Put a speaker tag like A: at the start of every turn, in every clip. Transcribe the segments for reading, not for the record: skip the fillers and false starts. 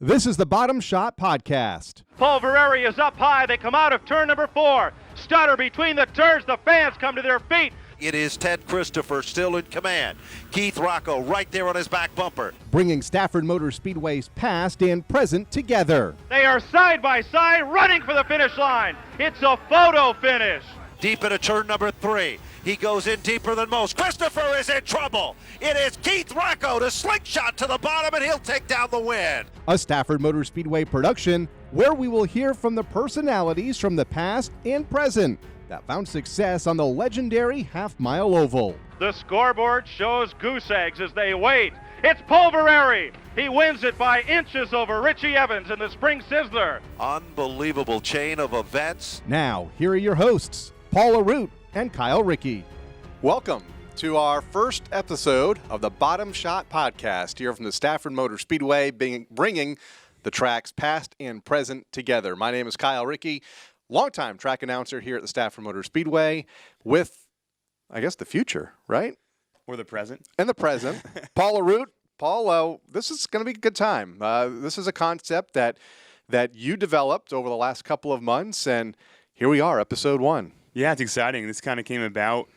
A: This is the Bottom Shot Podcast.
B: Pulvereri is up high. They come out of turn number 4. Stutter between the turns. The fans come to their feet.
C: It is Ted Christopher still in command. Keith Rocco right there on his back bumper.
A: Bringing Stafford Motor Speedway's past and present together.
B: They are side by side running for the finish line. It's a photo finish.
C: Deep into turn number 3. He goes in deeper than most. Christopher is in trouble. It is Keith Rocco to slingshot to the bottom, and he'll take down the win.
A: A Stafford Motor Speedway production where we will hear from the personalities from the past and present that found success on the legendary half-mile oval.
B: The scoreboard shows goose eggs as they wait. It's Pulvereri. He wins it by inches over Richie Evans in the Spring Sizzler.
C: Unbelievable chain of events.
A: Now, here are your hosts, Paul Arute and Kyle Rickey.
D: Welcome to our first episode of the Bottom Shot Podcast here from the Stafford Motor Speedway, bringing the tracks past and present together. My name is Kyle Rickey, longtime track announcer here at the Stafford Motor Speedway with, I guess, the future, right?
E: Or the present.
D: And the present. Paul Arute. Paul, this is going to be a good time. This is a concept that you developed over the last couple of months, and here we are, episode 1.
E: Yeah, it's exciting. This kind of came about,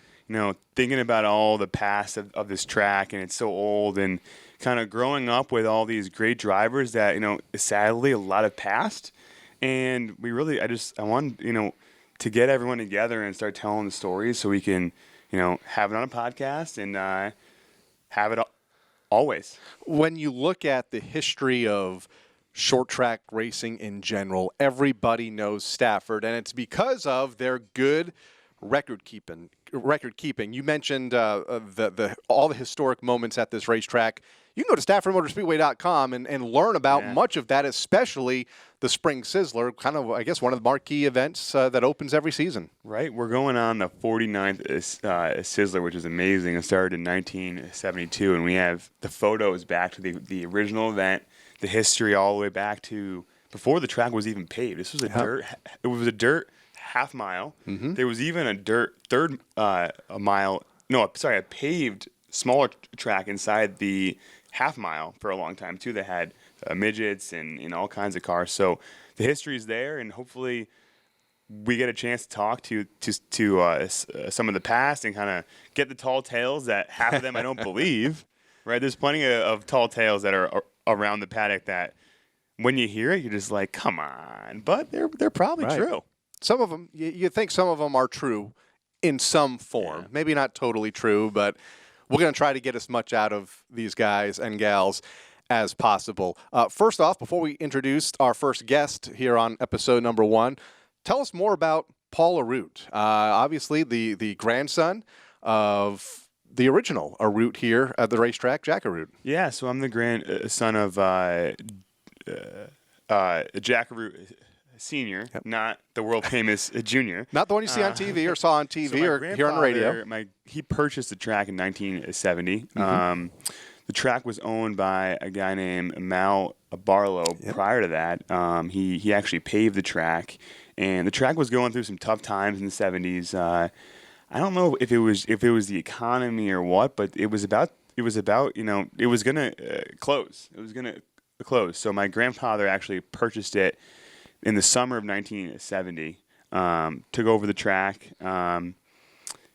E: thinking about all the past of this track, and it's so old, and kind of growing up with all these great drivers that, sadly a lot have passed. And I wanted, to get everyone together and start telling the stories so we can, have it on a podcast and have it always.
D: When you look at the history of short track racing in general, everybody knows Stafford, and it's because of their good record keeping. You mentioned all the historic moments at this racetrack. You can go to StaffordMotorspeedway.com and learn about much of that, especially the Spring Sizzler, kind of, I guess, one of the marquee events that opens every season.
E: Right. We're going on the 49th Sizzler, which is amazing. It started in 1972, and we have the photos back to the original event, the history all the way back to before the track was even paved. This was a dirt half mile. Mm-hmm. There was even a paved smaller track inside the half mile for a long time too. That had midgets and all kinds of cars. So the history is there, and hopefully we get a chance to talk to some of the past and kind of get the tall tales that half of them I don't believe. Right? There's plenty of tall tales that are around the paddock that when you hear it, you're just like, come on. But they're probably true.
D: Some of them, you think some of them are true in some form. Yeah. Maybe not totally true, but we're going to try to get as much out of these guys and gals as possible. First off, before we introduce our first guest here on episode number 1, tell us more about Paul Arute. Obviously, the grandson of the original Arute here at the racetrack, Jack Arute.
E: Yeah, so I'm the grandson of Jack Arute Senior, not the world famous junior.
D: Not the one you see on TV or saw on TV or hear on the radio.
E: He purchased the track in 1970. Mm-hmm. The track was owned by a guy named Mal Barlow. Yep. Prior to that, he actually paved the track, and the track was going through some tough times in the 70s. I don't know if it was the economy or what, but it was about it was gonna close. It was gonna close. So my grandfather actually purchased it in the summer of 1970. Took over the track.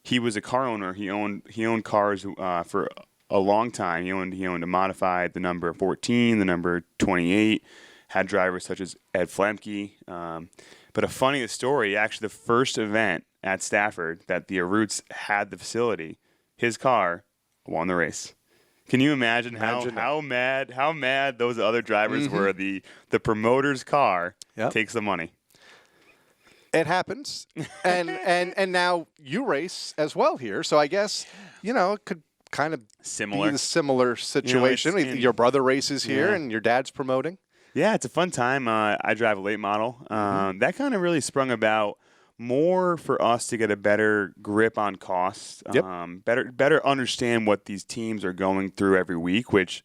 E: He was a car owner. He owned cars for a long time. He owned a modified, the number 14, the number 28. Had drivers such as Ed Flemke. But a funny story, actually the first event at Stafford that the Arutes had the facility, his car won the race. Can you imagine how mad those other drivers were? The promoter's car takes the money.
D: It happens, and now you race as well here. So I guess it could kind of be the similar situation. Your brother races here, and your dad's promoting.
E: Yeah, it's a fun time. I drive a late model. That kind of really sprung about more for us to get a better grip on costs, better understand what these teams are going through every week, which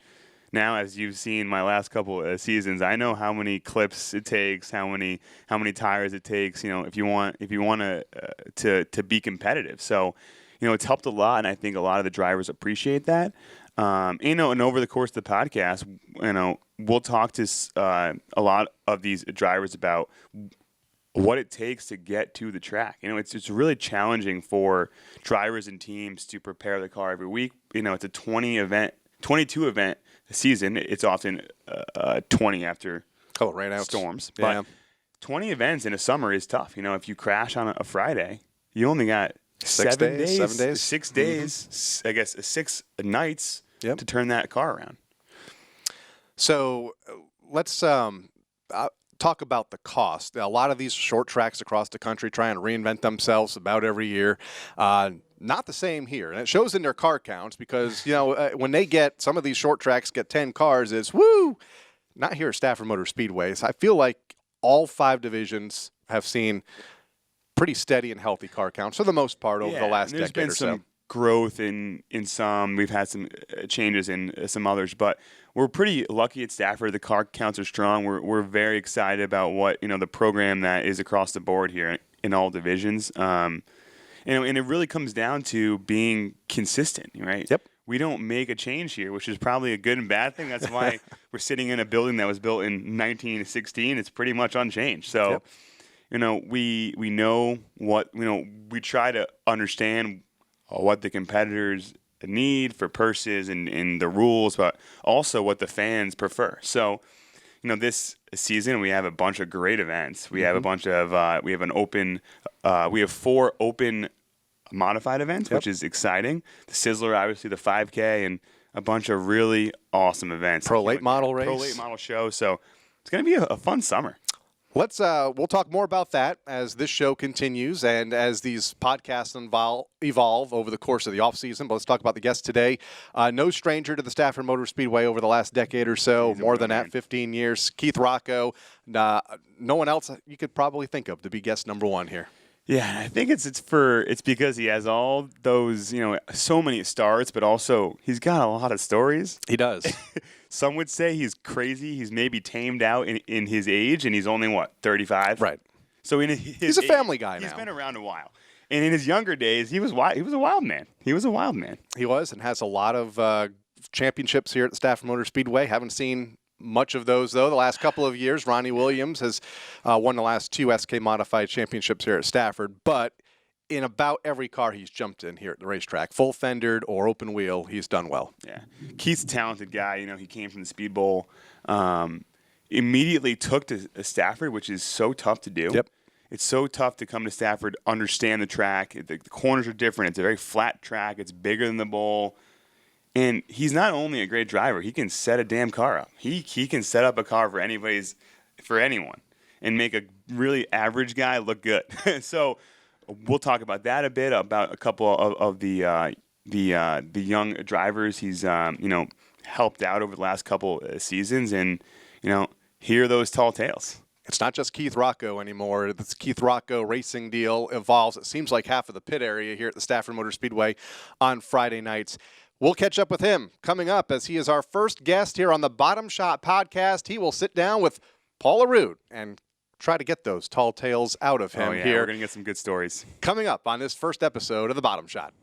E: now, as you've seen my last couple of seasons, I know how many clips it takes, how many tires it takes, if you want to be competitive. So, it's helped a lot, and I think a lot of the drivers appreciate that. And over the course of the podcast, we'll talk to a lot of these drivers about what it takes to get to the track. It's really challenging for drivers and teams to prepare the car every week. It's a 22 event season. It's often 20 after storms.
D: Yeah.
E: But 20 events in a summer is tough. If you crash on a Friday, you only got
D: 7 days.
E: 6 days, I guess 6 nights
D: Yep.
E: to turn that car around.
D: So let's talk about the cost. A lot of these short tracks across the country try and reinvent themselves about every year. Not the same here. And it shows in their car counts because, when they get some of these short tracks get 10 cars, it's woo! Not here at Stafford Motor Speedway. So I feel like all 5 divisions have seen pretty steady and healthy car counts for the most part over the last
E: there's
D: decade
E: been
D: or so.
E: some growth in some. We've had some changes in some others, but we're pretty lucky at Stafford. The car counts are strong. We're very excited about what the program that is across the board here in all divisions. And it really comes down to being consistent, right?
D: Yep.
E: We don't make a change here, which is probably a good and bad thing. That's why we're sitting in a building that was built in 1916. It's pretty much unchanged. So, we know what we try to understand what the competitors need for purses and the rules, but also what the fans prefer. So, this season we have a bunch of great events. We have a bunch of we have 4 open modified events, which is exciting. The Sizzler, obviously the 5K, and a bunch of really awesome events.
D: Pro late model race.
E: Pro late model show. So it's going to be a fun summer.
D: We'll talk more about that as this show continues and as these podcasts evolve over the course of the off season. But let's talk about the guest today. No stranger to the Stafford Motor Speedway over the last decade or so, more than that, 15 years. Keith Rocco. No one else you could probably think of to be guest number 1 here.
E: Yeah, I think it's because he has all those, so many starts, but also he's got a lot of stories.
D: He does.
E: Some would say he's crazy. He's maybe tamed out in his age, and he's only, 35?
D: Right.
E: So
D: he's a family guy now.
E: He's been around a while. And in his younger days, he was a wild man. He was a wild man.
D: He was, and has a lot of championships here at the Stafford Motor Speedway. Haven't seen much of those, though, the last couple of years. Ronnie Williams has won the last 2 SK Modified championships here at Stafford, but in about every car he's jumped in here at the racetrack, full fendered or open wheel, he's done well.
E: Yeah. Keith's a talented guy. He came from the Speed Bowl. Immediately took to Stafford, which is so tough to do.
D: Yep.
E: It's so tough to come to Stafford, understand the track. The corners are different. It's a very flat track. It's bigger than the bowl. And he's not only a great driver, he can set a damn car up. He can set up a car for anyone and make a really average guy look good. So we'll talk about that a bit, about a couple of the young drivers he's helped out over the last couple seasons, and hear those tall tales.
D: It's not just Keith Rocco anymore. This Keith Rocco racing deal evolves. It seems like half of the pit area here at the Stafford Motor Speedway on Friday nights. We'll catch up with him coming up as he is our first guest here on the Bottom Shot podcast. He will sit down with Paul Arute and try to get those tall tales out of him here.
E: We're going to get some good stories.
D: Coming up on this first episode of the Bottom Shot.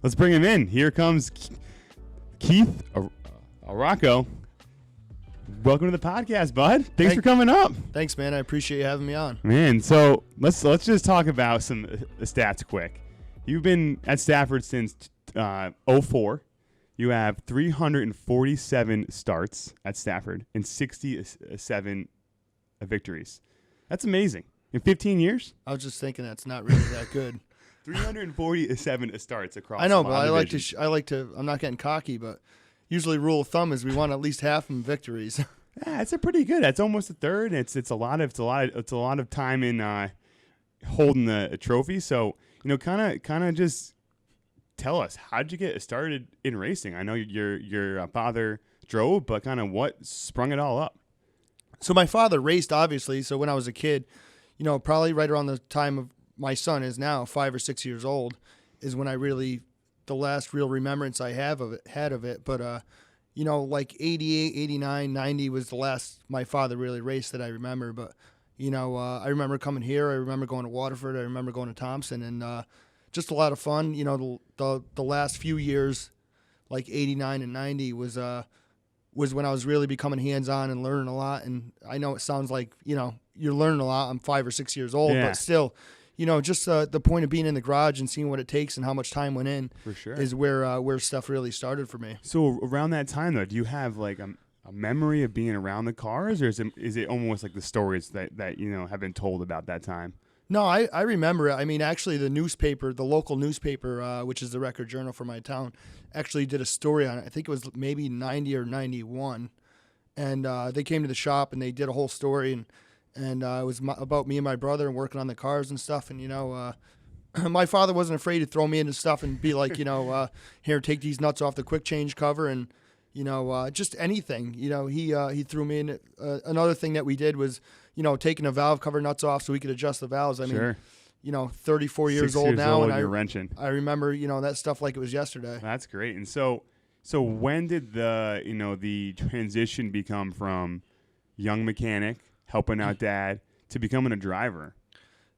E: Let's bring him in. Here comes Keith Rocco. Welcome to the podcast, bud. Thanks for coming up.
F: Thanks, man. I appreciate you having me on.
E: Man, so let's just talk about some stats quick. You've been at Stafford since 04. You have 347 starts at Stafford and 67 victories. That's amazing. In 15 years?
F: I was just thinking that's not really that good.
E: 347 starts across.
F: I know, but I like to. I'm not getting cocky, but usually rule of thumb is we want at least half of victories.
E: Yeah, it's a pretty good. That's almost a third. It's a lot of time in holding the trophy. So kind of just tell us, how'd you get started in racing? I know your father drove, but kind of what sprung it all up?
F: So my father raced, obviously. So when I was a kid, probably right around the time of my son is now 5 or 6 years old, is when I really, the last real remembrance I had of it. But, like 88, 89, 90 was the last my father really raced that I remember. But, I remember coming here. I remember going to Waterford. I remember going to Thompson, and just a lot of fun. The last few years, like 89 and 90, was when I was really becoming hands-on and learning a lot. And I know it sounds like, you're learning a lot. I'm 5 or 6 years old, but still, just the point of being in the garage and seeing what it takes and how much time went in
E: For sure.
F: is where stuff really started for me.
E: So around that time, though, do you have like a memory of being around the cars, or is it almost like the stories that have been told about that time?
F: No, I remember it. I mean, actually, the local newspaper, which is the Record Journal for my town, actually did a story on it. I think it was maybe 90 or 91. And they came to the shop and they did a whole story. And it was about me and my brother and working on the cars and stuff. And, my father wasn't afraid to throw me into stuff and be like, here, take these nuts off the quick change cover and, just anything. He threw me in. Another thing that we did was, taking the valve cover nuts off so we could adjust the valves. I mean, 34 years old now, and
E: you're wrenching.
F: I remember, that stuff like it was yesterday.
E: That's great. And so when did the transition become from young mechanic helping out dad to becoming a driver?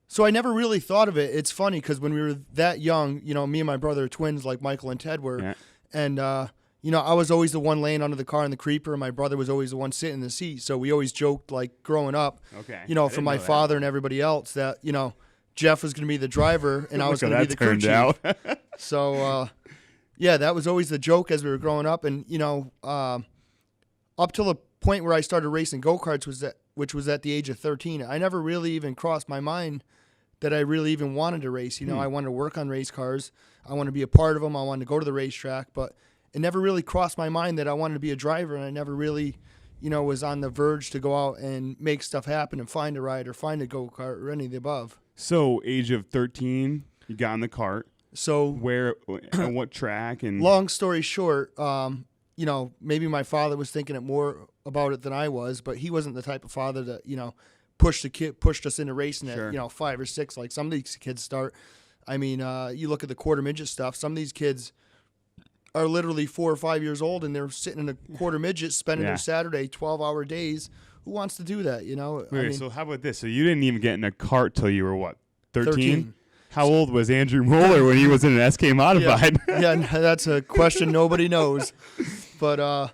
F: So I never really thought of it. It's funny because when we were that young, me and my brother are twins like Michael and Ted were, and I was always the one laying under the car in the creeper, and my brother was always the one sitting in the seat. So we always joked, like, growing up, from my father and everybody else that, Jeff was going to be the driver and I was going to be the crew chief. So, that was always the joke as we were growing up. And, up till the point where I started racing go-karts, which was at the age of 13, I never really even crossed my mind that I really even wanted to race. I wanted to work on race cars. I wanted to be a part of them. I wanted to go to the racetrack, but it never really crossed my mind that I wanted to be a driver, and I never really, was on the verge to go out and make stuff happen and find a ride or find a go-kart or any of the above.
E: So, age of 13, you got in the cart.
F: So,
E: where, on what track? And
F: long story short, maybe my father was thinking more about it than I was, but he wasn't the type of father that, pushed us into racing at, 5 or 6, like some of these kids start. I mean, you look at the quarter midget stuff, some of these kids are literally 4 or 5 years old and they're sitting in a quarter midget spending their Saturday 12-hour days. Who wants to do that,
E: Wait, so how about this? So you didn't even get in a cart till you were what, 13? How old was Andrew Moeller when he was in an SK Modified?
F: Yeah, that's a question nobody knows. But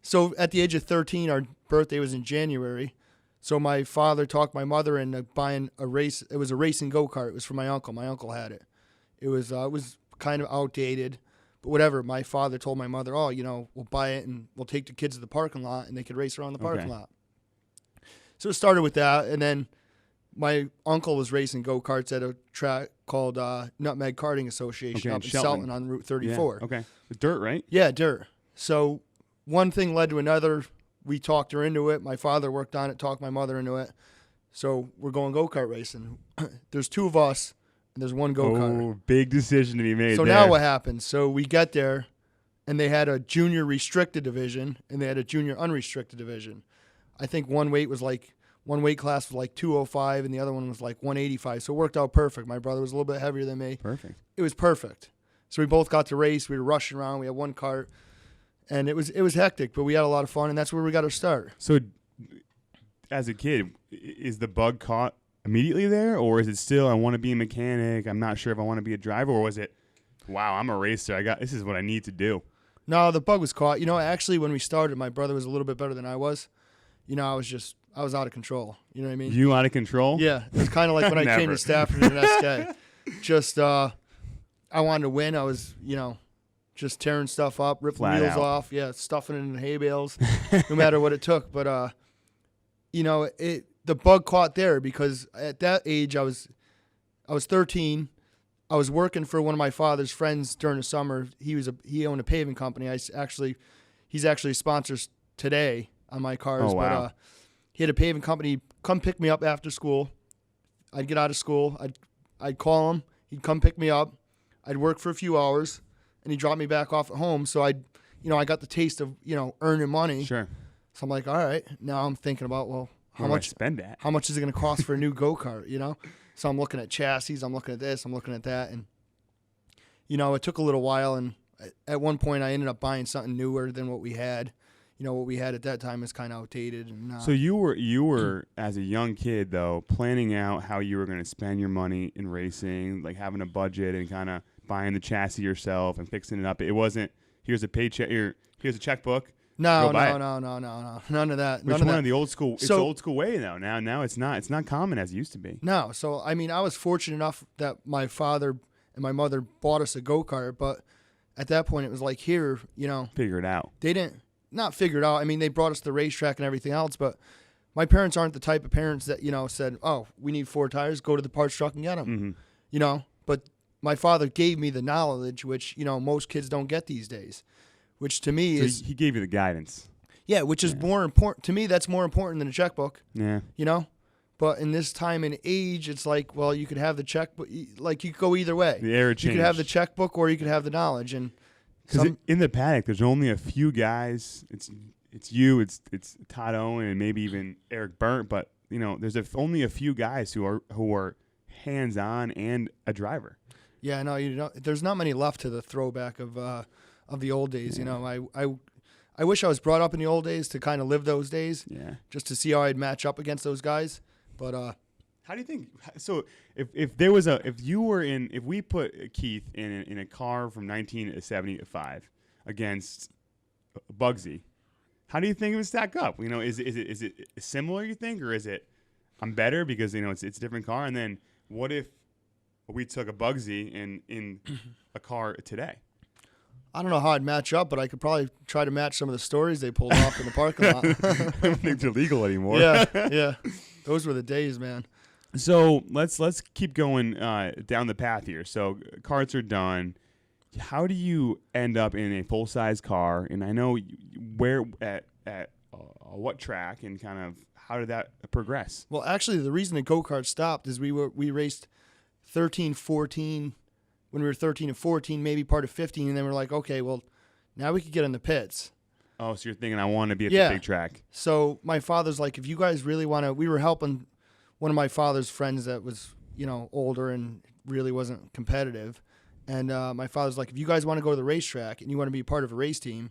F: so at the age of 13, our birthday was in January. So my father talked my mother into buying a race. It was a racing go-kart. It was for my uncle. My uncle had it. It was kind of outdated. But whatever, my father told my mother, we'll buy it and we'll take the kids to the parking lot and they could race around the parking lot. So it started with that, and then my uncle was racing go-karts at a track called Nutmeg Karting Association up in Selton on Route 34.
E: Yeah, okay. Dirt, right?
F: Yeah, dirt. So one thing led to another. We talked her into it. My father worked on it, talked my mother into it. So we're going go-kart racing. There's 2 of us. And there's one go-kart.
E: Oh, big decision to be made.
F: So now what happens? So we get there, and they had a junior restricted division, and they had a junior unrestricted division. I think one weight class was like 205, and the other one was like 185. So it worked out perfect. My brother was a little bit heavier than me.
E: Perfect.
F: It was perfect. So we both got to race. We were rushing around. We had one cart, and it was hectic, but we had a lot of fun, and that's where we got our start.
E: So, as a kid, is the bug caught immediately there, or is it still, I want to be a mechanic, I'm not sure if I want to be a driver, or was it, wow, I'm a racer, this is what I need to do?
F: No, the bug was caught. Actually, when we started, my brother was a little bit better than I was. I was out of control. You know what I mean?
E: You out of control?
F: Yeah. It was kind of like when I came to Stafford in an SK. Just, I wanted to win. I was, just tearing stuff up, ripping
E: Flat
F: wheels
E: out.
F: off, stuffing it in hay bales, no matter what it took. But, the bug caught there because at that age I was 13. I was working for one of my father's friends during the summer. He owned a paving company. He's actually a sponsor today on my cars.
E: Oh, wow.
F: But he had a paving company. He'd come pick me up after school. I'd get out of school. I'd call him. He'd come pick me up. I'd work for a few hours, and he'd drop me back off at home. So I got the taste of earning money.
E: Sure.
F: So I'm like, all right. Now I'm thinking about, well, how much
E: spend that?
F: How much is it going to cost for a new go-kart, So I'm looking at chassis, I'm looking at this, I'm looking at that, and it took a little while, and at one point I ended up buying something newer than what we had. what we had at that time is kind of outdated. And,
E: so you were as a young kid though planning out how you were going to spend your money in racing, like having a budget and kind of buying the chassis yourself and fixing it up. It wasn't here's a paycheck, here's a checkbook.
F: No, none of that.
E: Which one of the old school? It's the old school way though. Now it's not common as it used to be.
F: No, so I mean I was fortunate enough that my father and my mother bought us a go-kart, but at that point it was like here,
E: figure it out.
F: They didn't. Not figured out. I mean, they brought us to the racetrack and everything else, but my parents aren't the type of parents that, said, oh, we need 4 tires, go to the parts truck and get them, But my father gave me the knowledge, which, most kids don't get these days, which to me is...
E: He gave you the guidance.
F: Yeah, which is more important. To me, that's more important than a checkbook.
E: Yeah.
F: But in this time and age, it's like, well, you could have the checkbook. Like, you could go either way.
E: The era changed.
F: You could have the checkbook or you could have the knowledge. And
E: because in the paddock, there's only a few guys. It's you, it's Todd Owen, and maybe even Eric Burnt. But there's only a few guys who are hands on and a driver.
F: Yeah, no, there's not many left to the throwback of the old days.
E: Yeah.
F: I wish I was brought up in the old days to kind of live those days.
E: Yeah. Just
F: to see how I'd match up against those guys. But
E: how do you think? So if we put Keith in a car from 1975 against Bugsy, how do you think it would stack up? Is it similar? You think, or is it I'm better because it's a different car? And then what if we took a Bugsy in a car today?
F: I don't know how I'd match up, but I could probably try to match some of the stories they pulled off in the parking lot.
E: I don't think they're legal anymore.
F: Yeah. Those were the days, man.
E: So let's keep going down the path here. So karts are done. How do you end up in a full size car? And I know where at what track and kind of how did that progress?
F: Well, actually, the reason the go-kart stopped is we raced 13, 14 when we were 13 and 14, maybe part of 15, and then we're like, okay, well, now we could get in the pits.
E: Oh, so you're thinking I want to be at the big track.
F: So my father's like, if you guys really want to, we were helping one of my father's friends that was, older and really wasn't competitive. And my father's like, if you guys want to go to the racetrack and you want to be part of a race team,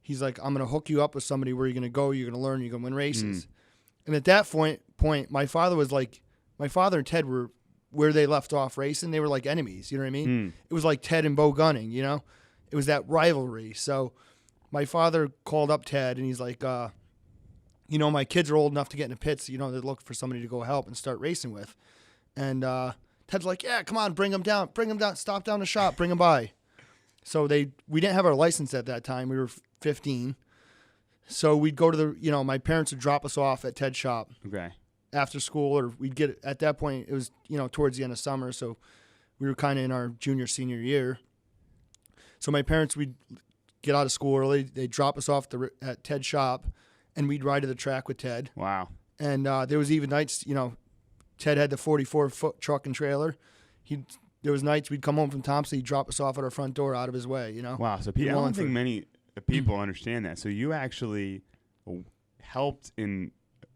F: he's like, I'm going to hook you up with somebody where you're going to go, you're going to learn, you're going to win races. And at that point, my father was like, my father and Ted were where they left off racing. They were like enemies, you know what I mean? It was like Ted and Bo Gunning, It was that rivalry. So my father called up Ted and he's like, my kids are old enough to get in the pits, they're looking for somebody to go help and start racing with. And Ted's like, yeah, come on, bring them down, stop down the shop, bring them by. So we didn't have our license at that time. We were 15. So we'd go to my parents would drop us off at Ted's shop.
E: Okay.
F: After school, or we'd get, at that point, it was, towards the end of summer. So we were kind of in our junior, senior year. So my parents, we'd get out of school early. They'd drop us off at Ted's shop, and we'd ride to the track with Ted.
E: Wow.
F: And there was even nights, Ted had the 44-foot truck and trailer. There was nights we'd come home from Thompson, he'd drop us off at our front door out of his way,
E: Wow. So I don't think many people understand that. So you actually helped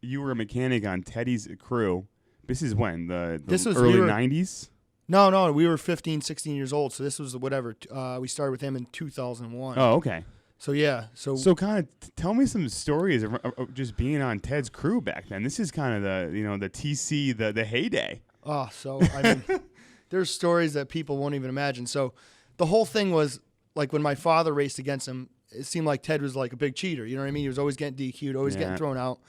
E: you were a mechanic on Teddy's crew. This is when? This was early 90s?
F: No, we were 15, 16 years old. So this was whatever. We started with him in 2001.
E: Oh, okay.
F: So, yeah.
E: So kind of tell me some stories of just being on Ted's crew back then. This is kind of the TC, the heyday.
F: Oh, so, I mean, there's stories that people won't even imagine. So the whole thing was, like, when my father raced against him, it seemed like Ted was like a big cheater. You know what I mean? He was always getting DQ'd, always getting thrown out.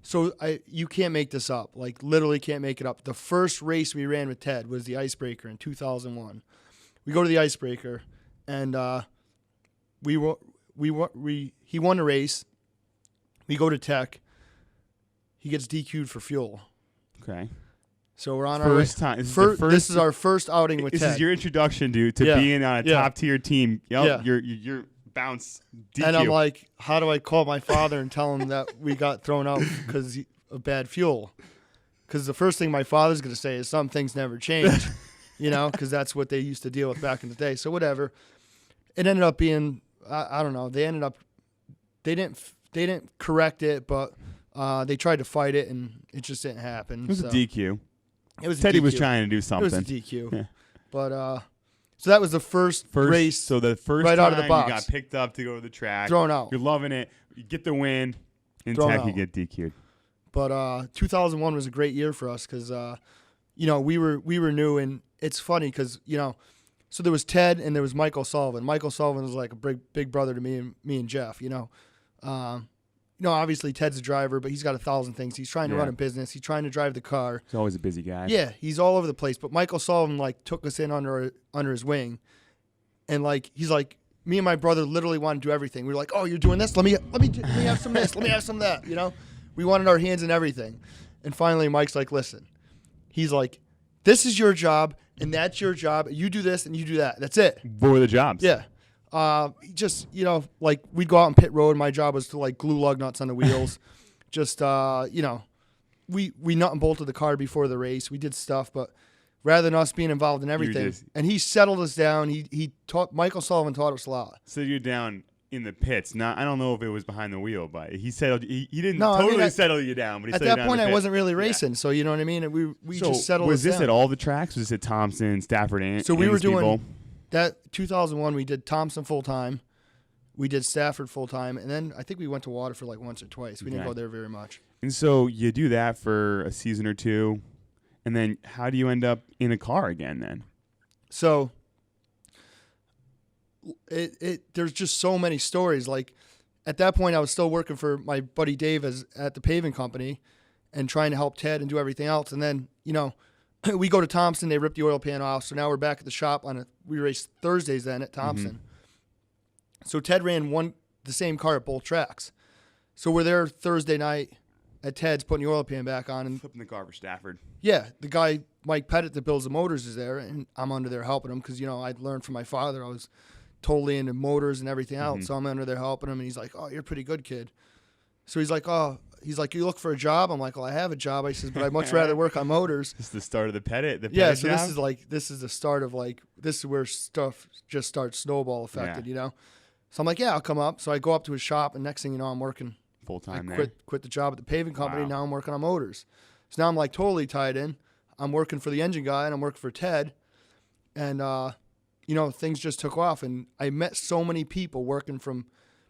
F: So you can't make this up. Like, literally can't make it up. The first race we ran with Ted was the Icebreaker in 2001. We go to the Icebreaker, and he won the race. We go to Tech. He gets DQ'd for fuel.
E: Okay.
F: So we're on
E: first time.
F: This is our first outing with Ted.
E: This is your introduction, dude, to being on a top tier team. Yep, you're bounce DQ.
F: And I'm like, how do I call my father and tell him that we got thrown out because of bad fuel? Because the first thing my father's going to say is some things never change, because that's what they used to deal with back in the day. So whatever. It ended up being, I don't know. They didn't correct it, but they tried to fight it, and it just didn't happen.
E: It was a DQ.
F: It was
E: Teddy
F: a DQ.
E: was trying to do something.
F: It was a DQ.
E: Yeah.
F: But So that was the first race.
E: So the first
F: right
E: time
F: out of the box.
E: you got picked up to go to the track.
F: Thrown out.
E: You're loving it. You get the win. In
F: Thrown
E: tech,
F: out.
E: you get DQ'd.
F: But 2001 was a great year for us because, we were new, and it's funny because so there was Ted and there was Michael Sullivan. Michael Sullivan was like a big brother to me and Jeff. Obviously Ted's a driver, but he's got 1,000 things. He's trying to run a business. He's trying to drive the car.
E: He's always a busy guy.
F: Yeah, he's all over the place. But Michael Sullivan took us in under his wing, and he's like, me and my brother literally want to do everything. We were like, oh, you're doing this? Let me have some of this. Let me have some of that. We wanted our hands in everything. And finally, Mike's like, listen. He's like, this is your job, and that's your job. You do this, and you do that. That's it.
E: What were the jobs?
F: Yeah. We'd go out on pit road. My job was to, glue lug nuts on the wheels. We nut and bolted the car before the race. We did stuff, but rather than us being involved in everything. And he settled us down. Michael Sullivan taught us a lot.
E: So you're down in the pits. Now, I don't know if it was behind the wheel, but he settled. He didn't settle you down. But he
F: at
E: settled you
F: that
E: down
F: point,
E: in the
F: I
E: pit.
F: wasn't really racing, so you know what I mean. And we
E: So
F: just settled.
E: Was
F: us
E: this
F: down.
E: at all the tracks? Was this at Thompson, Stafford, and
F: So we were
E: Speedway?
F: doing that 2001. We did Thompson full time. We did Stafford full time, and then I think we went to Waterford once or twice. We didn't go there very much.
E: And so you do that for a season or two, and then how do you end up in a car again then?
F: So there's just so many stories. At that point, I was still working for my buddy Dave at the paving company and trying to help Ted and do everything else. And then, we go to Thompson, they rip the oil pan off. So now we're back at the shop we race Thursdays then at Thompson. Mm-hmm. So Ted ran the same car at both tracks. So we're there Thursday night at Ted's putting the oil pan back on. And
E: flipping the car for Stafford.
F: Yeah, the guy, Mike Pettit, that builds the motors is there. And I'm under there helping him because, I'd learned from my father. I was totally into motors and everything else. Mm-hmm. So I'm under there helping him. And he's like, oh, you're a pretty good kid. So he's like, you look for a job? I'm like, well, I have a job. I says, but I'd much rather work on motors.
E: This is the start of the Pettit
F: so
E: job?
F: this is the start of this is where stuff just starts snowball affected, So I'm like, yeah, I'll come up. So I go up to his shop, and next thing you know, I'm working
E: full time
F: there.
E: Quit
F: Quit the job at the paving company.
E: Wow.
F: Now I'm working on motors. So now I'm totally tied in. I'm working for the engine guy, and I'm working for Ted. And, things just took off. And I met so many people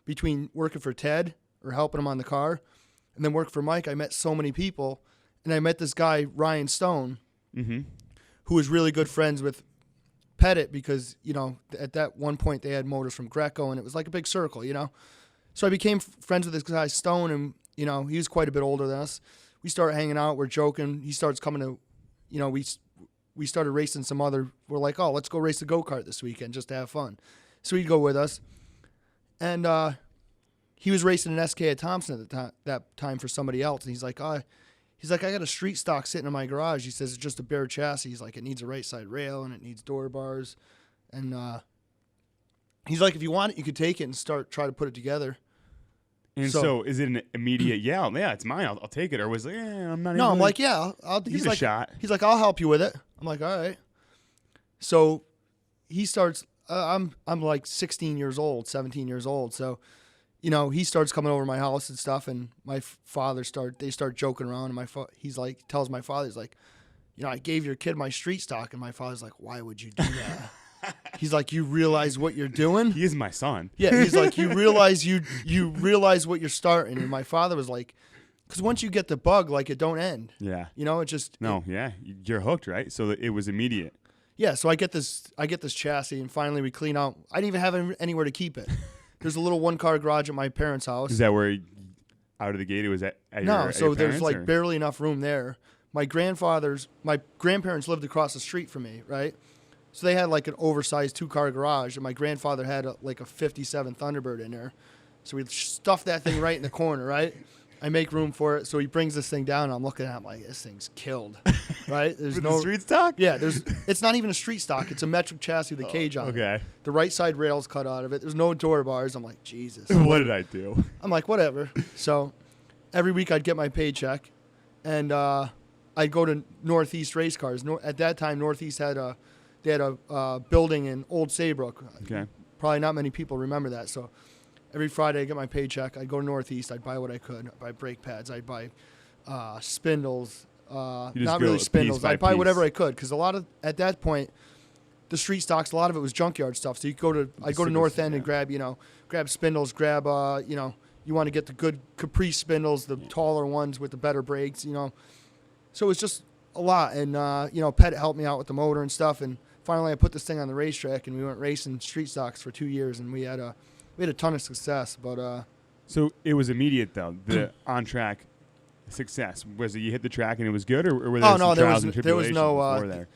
F: between working for Ted or helping him on the car and then working for Mike. I met so many people. And I met this guy, Ryan Stone, who was really good friends with Pettit because, at that one point they had motors from Greco and it was like a big circle, So I became friends with this guy Stone and, he was quite a bit older than us. We started hanging out. We're joking. He starts coming to, we started racing we're like, oh, let's go race the go-kart this weekend just to have fun. So he'd go with us. And he was racing an SK at Thompson at that time for somebody else. And he's like, I got a street stock sitting in my garage. He says, it's just a bare chassis. He's like, it needs a right side rail and it needs door bars. And he's like, if you want it, you could take it and try to put it together.
E: And so is it an immediate, yeah, it's mine. I'll take it. Or was it, I'm not.
F: No, I'm like, yeah, I'll
E: give it a shot.
F: He's like, I'll help you with it. I'm like, all right. So he starts, I'm like 16 years old, 17 years old. So, he starts coming over to my house and stuff. And my father they start joking around. And tells my father, he's like, I gave your kid my street stock. And my father's like, why would you do that? He's like, you realize what you're doing?
E: He is my son.
F: Yeah, he's like, you realize what you're starting. And my father was like, because once you get the bug, it don't end.
E: Yeah.
F: It just
E: you're hooked, right? So it was immediate.
F: Yeah, so I get this chassis, and finally we clean out. I didn't even have anywhere to keep it. There's a little one-car garage at my parents' house.
E: Is that where, out of the gate, it was at
F: no,
E: your,
F: so
E: your
F: there's
E: parents, or?
F: Barely enough room there. My grandparents lived across the street from me, right? So they had an oversized 2-car garage, and my grandfather had a 57 Thunderbird in there. So we stuffed that thing right in the corner, right? I make room for it. So he brings this thing down, and I'm looking at him like, this thing's killed, right? There's
E: no street stock?
F: Yeah, it's not even a street stock. It's a metric chassis with a cage on it.
E: Okay.
F: The right side rail's cut out of it. There's no door bars. I'm like, Jesus.
E: What did I do?
F: I'm like, whatever. So every week I'd get my paycheck, and I'd go to Northeast Race Cars. At that time, Northeast had a building in Old Saybrook.
E: Okay.
F: Probably not many people remember that. So every Friday I get my paycheck. I'd go to Northeast. I'd buy what I could. I'd buy brake pads. I'd buy spindles. Not really spindles. I'd buy whatever I could because at that point, the street stocks, a lot of it was junkyard stuff. So I'd go to North End and grab spindles, grab you want to get the good Caprice spindles, the taller ones with the better brakes, So it was just a lot. And, Pet helped me out with the motor and stuff. And finally I put this thing on the racetrack, and we went racing street stocks for 2 years, and we had a ton of success. But
E: So it was immediate, though, the on-track success. Was it you hit the track and it was good, or were there some trials and tribulations before there?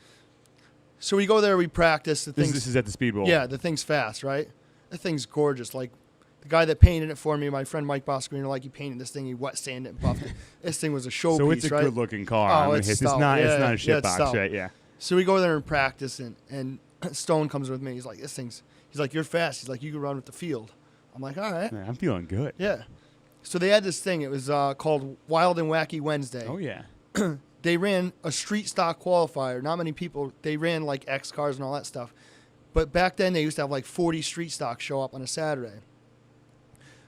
F: So we go there, we practice.
E: This is at the Speedway.
F: Yeah, the thing's fast, right? The thing's gorgeous. Like, the guy that painted it for me, my friend Mike Boscomino, he painted this thing. He wet sanded it and buffed it. This thing was a showpiece,
E: so it's a
F: right?
E: good-looking car.
F: Oh,
E: it's not a shit box,
F: stout.
E: right? Yeah.
F: So we go there and practice, and Stone comes with me. He's like, he's like, you're fast. He's like, you can run with the field. I'm like, all right.
E: Man, I'm feeling good.
F: Yeah. So they had this thing. It was called Wild and Wacky Wednesday.
E: Oh, yeah.
F: They ran a street stock qualifier. Not many people. They ran like X cars and all that stuff. But back then they used to have like 40 street stocks show up on a Saturday.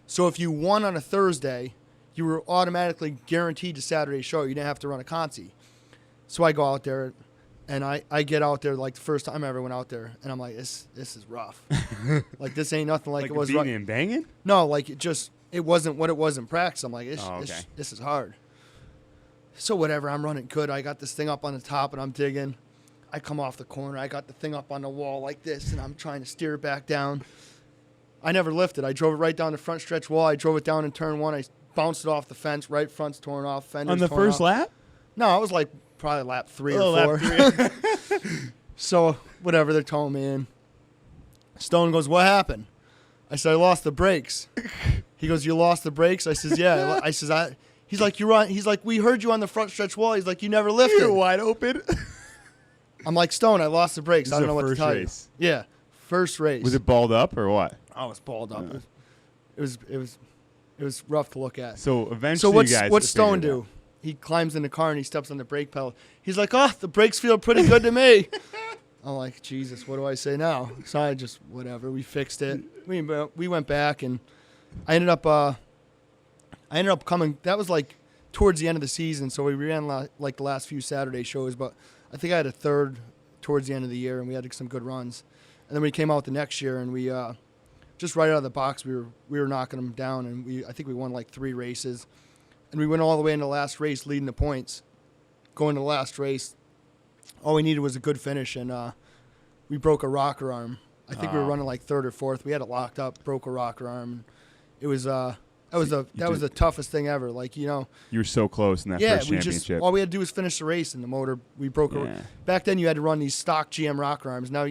F: So if you won on a Thursday, you were automatically guaranteed to Saturday show. You didn't have to run a consi. So I go out there, and I get out there like the first time I ever went out there, and I'm like, this is rough. Like, this ain't nothing like it was.
E: Beating and banging?
F: No, like it wasn't what it was in practice. I'm like, this is hard. So whatever, I'm running good. I got this thing up on the top, and I'm digging. I come off the corner. I got the thing up on the wall like this, and I'm trying to steer it back down. I never lifted. I drove it right down the front stretch wall. I drove it down in turn one. I bounced it off the fence. Right front's torn off. Fender's
E: on the
F: torn
E: first
F: off.
E: lap?
F: No, it was like probably lap 3 or 4. So whatever, they're towing me in. Stone goes, what happened? I said, I lost the brakes. He goes, you lost the brakes? I says, yeah. I says, he's like, you're on. He's like, we heard you on the front stretch wall. He's like, you never lifted.
E: You're wide open.
F: I'm like, Stone, I lost the brakes. I don't know what to tell you. Yeah, first race.
E: Was it balled up or what?
F: Oh, it was balled up. It was rough to look at.
E: So eventually,
F: what's Stone do? He climbs in the car and he steps on the brake pedal. He's like, oh, the brakes feel pretty good to me. I'm like, Jesus, what do I say now? So I just, whatever, we fixed it. We went back, and I ended up coming. That was like towards the end of the season, so we ran like the last few Saturday shows. But I think I had a third towards the end of the year, and we had some good runs. And then we came out the next year, and we just right out of the box, we were knocking them down, and I think we won like 3 races, and we went all the way into the last race, leading the points. Going to the last race, all we needed was a good finish, and we broke a rocker arm. I think we were running like 3rd or 4th. We had it locked up, broke a rocker arm. It was that was the toughest thing ever. Like, you were so close in that first championship. All we had to do was finish the race, and the motor we broke. Back then, you had to run these stock GM rocker arms. Now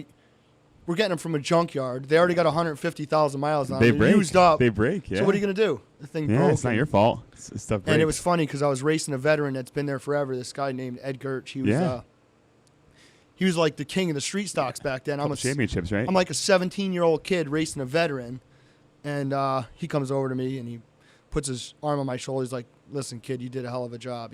F: we're getting them from a junkyard. They already got 150,000 miles on them. They're used up.
E: They break. Yeah.
F: So what are you gonna do? The thing broke.
E: It's not your fault. Stuff breaks.
F: And it was funny because I was racing a veteran that's been there forever. This guy named Ed Gertz. He was like the king of the street stocks back then.
E: Championships, right?
F: I'm like a 17-year-old kid racing a veteran, and he comes over to me and he puts his arm on my shoulder. He's like, "Listen, kid, you did a hell of a job,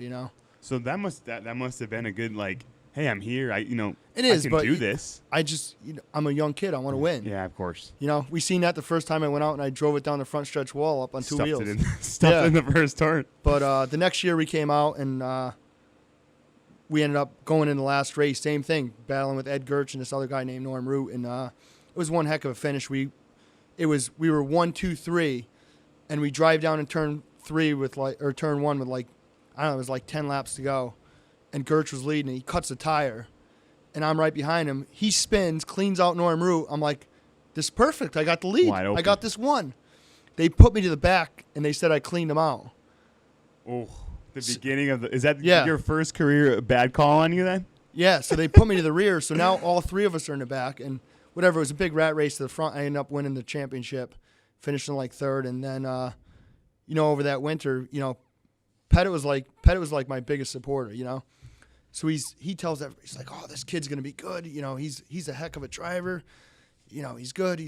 E: So that must have been a good, like, hey, I'm here. I can do this.
F: I just I'm a young kid. I want to win.
E: Yeah, of course.
F: We seen that the first time I went out and I drove it down the front stretch wall up on 2 wheels.
E: Stuffed it in the first turn.
F: But the next year we came out and we ended up going in the last race. Same thing, battling with Ed Gertz and this other guy named Norm Root, and it was one heck of a finish. We were 1, 2, 3, and we drive down in turn 3 turn 1 with like, I don't know, it was like 10 laps to go. And Gertz was leading. He cuts a tire, and I'm right behind him. He spins, cleans out Norm Root. I'm like, this is perfect. I got the lead. I got this one. They put me to the back, and they said I cleaned him out.
E: Oh, the beginning of is that your first career bad call on you then?
F: Yeah, so they put me to the rear. So now all 3 of us are in the back, and whatever. It was a big rat race to the front. I ended up winning the championship, finishing like 3rd, and then over that winter, Pettit was like my biggest supporter, So he tells everybody, he's like, oh, this kid's gonna be good. He's a heck of a driver. He's good.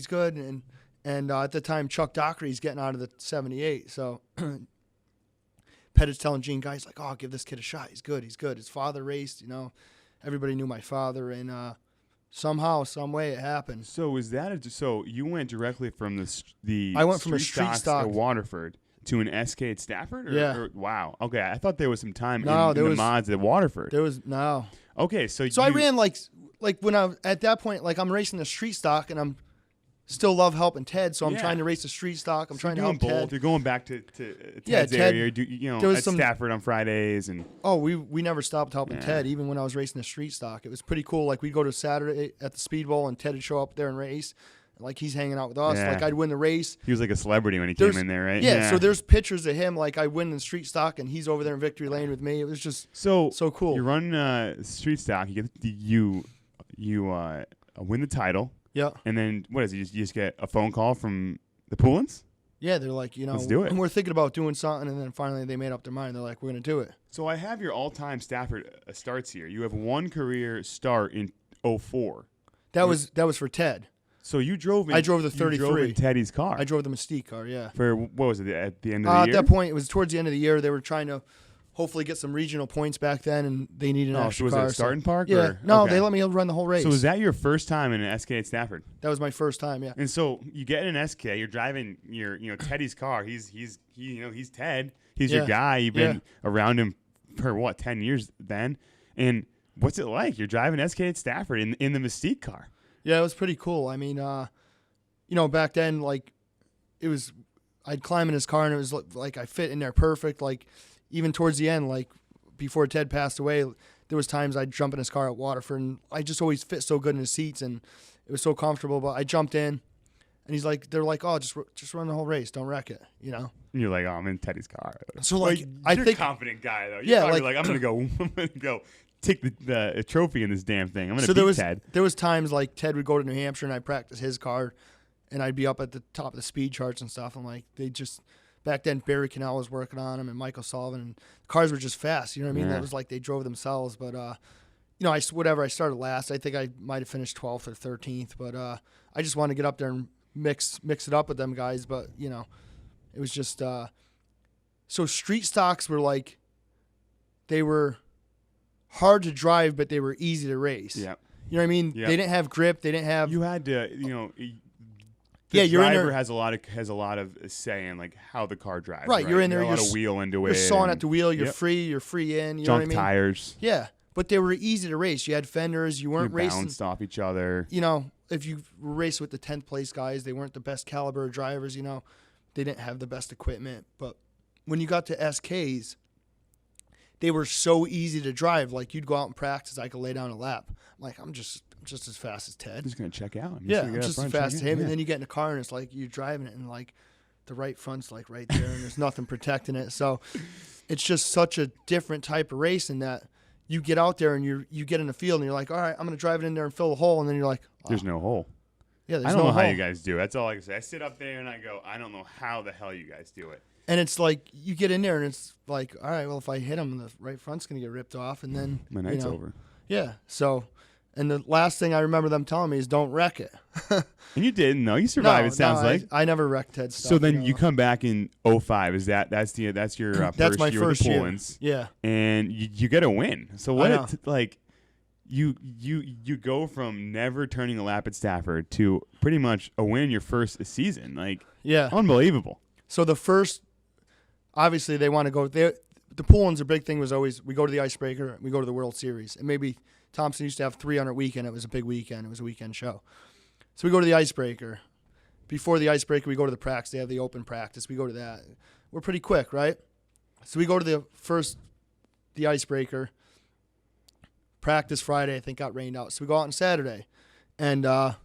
F: And at the time, Chuck Dockery's getting out of the 78. So Pettit's telling Gene Guy, he's like, oh, I'll give this kid a shot. He's good. His father raced. Everybody knew my father, and somehow, some way, it happened.
E: So is that so you went directly from the
F: I went from a street stock
E: at Waterford to an SK at Stafford? Wow. Okay, I thought there was some time in the mods at Waterford.
F: There was no.
E: Okay, so
F: I ran like like when at that point, like I'm racing the street stock and I'm still love helping Ted, so I'm trying to race the street stock. I'm trying to help Ted.
E: You're going back to Ted's
F: Ted,
E: area, at Stafford on Fridays. And
F: we never stopped helping Ted, even when I was racing the street stock. It was pretty cool. Like we'd go to Saturday at the Speed Bowl and Ted would show up there and race. Like he's hanging out with us.
E: Yeah.
F: Like I'd win the race.
E: He was like a celebrity when he came in there, right?
F: Yeah, so there's pictures of him. Like I win the street stock and he's over there in victory lane with me. It was just so cool.
E: You run street stock. You win the title.
F: Yeah.
E: And then what is it? You just get a phone call from the Poolins?
F: Yeah, they're like,
E: let's do it.
F: And we're thinking about doing something, and then finally they made up their mind. They're like, we're going to do it.
E: So I have your all-time Stafford starts here. You have one career start in 04.
F: That was for Ted.
E: So you drove in.
F: I drove the 33.
E: You drove in Teddy's car.
F: I drove the Mystique car, yeah.
E: For, what was it, at the end of the year?
F: At that point, it was towards the end of the year. They were trying to hopefully get some regional points back then, and they needed an extra
E: was
F: car.
E: It a starting park?
F: Yeah.
E: Or?
F: No,
E: Okay.
F: they let me run the whole race.
E: So was that your first time in an SK at Stafford?
F: That was my first time, yeah.
E: And so you get in an SK, you're driving your Teddy's car. He's Ted. He's your guy. You've been around him for what, 10 years then? And what's it like? You're driving SK at Stafford in the Mystique car.
F: Yeah, it was pretty cool. I mean, back then, like, I'd climb in his car and it was like I fit in there perfect. Like, even towards the end, like, before Ted passed away, there was times I'd jump in his car at Waterford, and I just always fit so good in his seats, and it was so comfortable. But I jumped in, and they're like, oh, just run the whole race, don't wreck it, And
E: you're like, oh, I'm in Teddy's car.
F: So like,
E: you're a confident guy though. You're like I'm gonna go take the trophy in this damn thing. I'm gonna beat Ted.
F: There was times like Ted would go to New Hampshire, and I'd practice his car, and I'd be up at the top of the speed charts and stuff. I'm like, back then, Barry Cannell was working on them and Michael Sullivan, and cars were just fast. You know what I mean?
E: Yeah.
F: That was like they drove themselves. But, I started last. I think I might have finished 12th or 13th. But I just wanted to get up there and mix it up with them guys. But, it was just so street stocks were like, they were hard to drive, but they were easy to race.
E: Yeah.
F: You know what I mean?
E: Yeah.
F: They didn't have grip. They didn't have.
E: You had to,
F: you're in
E: driver
F: there.
E: has a lot of say in like how the car drives.
F: Right, you're in there.
E: You're a lot of wheel into
F: you're
E: it.
F: You're sawing at the wheel. You're
E: yep.
F: free. You're free in. You know what I mean?
E: Tires.
F: Yeah, but they were easy to race. You had fenders. You weren't racing.
E: Bounced off each other.
F: If you were racing with the 10th place guys, they weren't the best caliber of drivers. They didn't have the best equipment. But when you got to SKs, they were so easy to drive. Like you'd go out and practice. I could lay down a lap. I'm like, I'm just as fast as Ted.
E: He's gonna check out.
F: I'm just as fast as him. And then you get in a car and it's like you're driving it and like the right front's like right there and there's nothing protecting it. So it's just such a different type of racing that you get out there and you get in the field and you're like, all right, I'm gonna drive it in there and fill the hole, and then you're like, oh.
E: There's no hole.
F: Yeah, there's
E: I
F: no
E: don't know
F: hole.
E: how you guys do it. That's all I can say. I sit up there and I go, I don't know how the hell you guys do it.
F: And it's like you get in there and it's like, all right, well, if I hit him, the right front's gonna get ripped off, and then
E: my night's over.
F: Yeah. So, and the last thing I remember them telling me is don't wreck it.
E: And you didn't, though. You survived. It sounds like.
F: I never wrecked Ted stuff.
E: So then you come back in 05. Is that's your
F: that's
E: first
F: my
E: year
F: first
E: with the
F: year.
E: Poolins.
F: Yeah.
E: And you get a win. So what? You go from never turning a lap at Stafford to pretty much a win your first season. Like,
F: yeah,
E: unbelievable.
F: So the first, obviously they want to go there. The Poolins, the big thing was always we go to the Icebreaker, we go to the World Series, and maybe Thompson used to have 300 weekend. It was a big weekend. It was a weekend show. So we go to the Icebreaker. Before the Icebreaker, we go to the practice. They have the open practice. We go to that. We're pretty quick, right? So we go to the Icebreaker. Practice Friday, I think, got rained out. So we go out on Saturday. And, I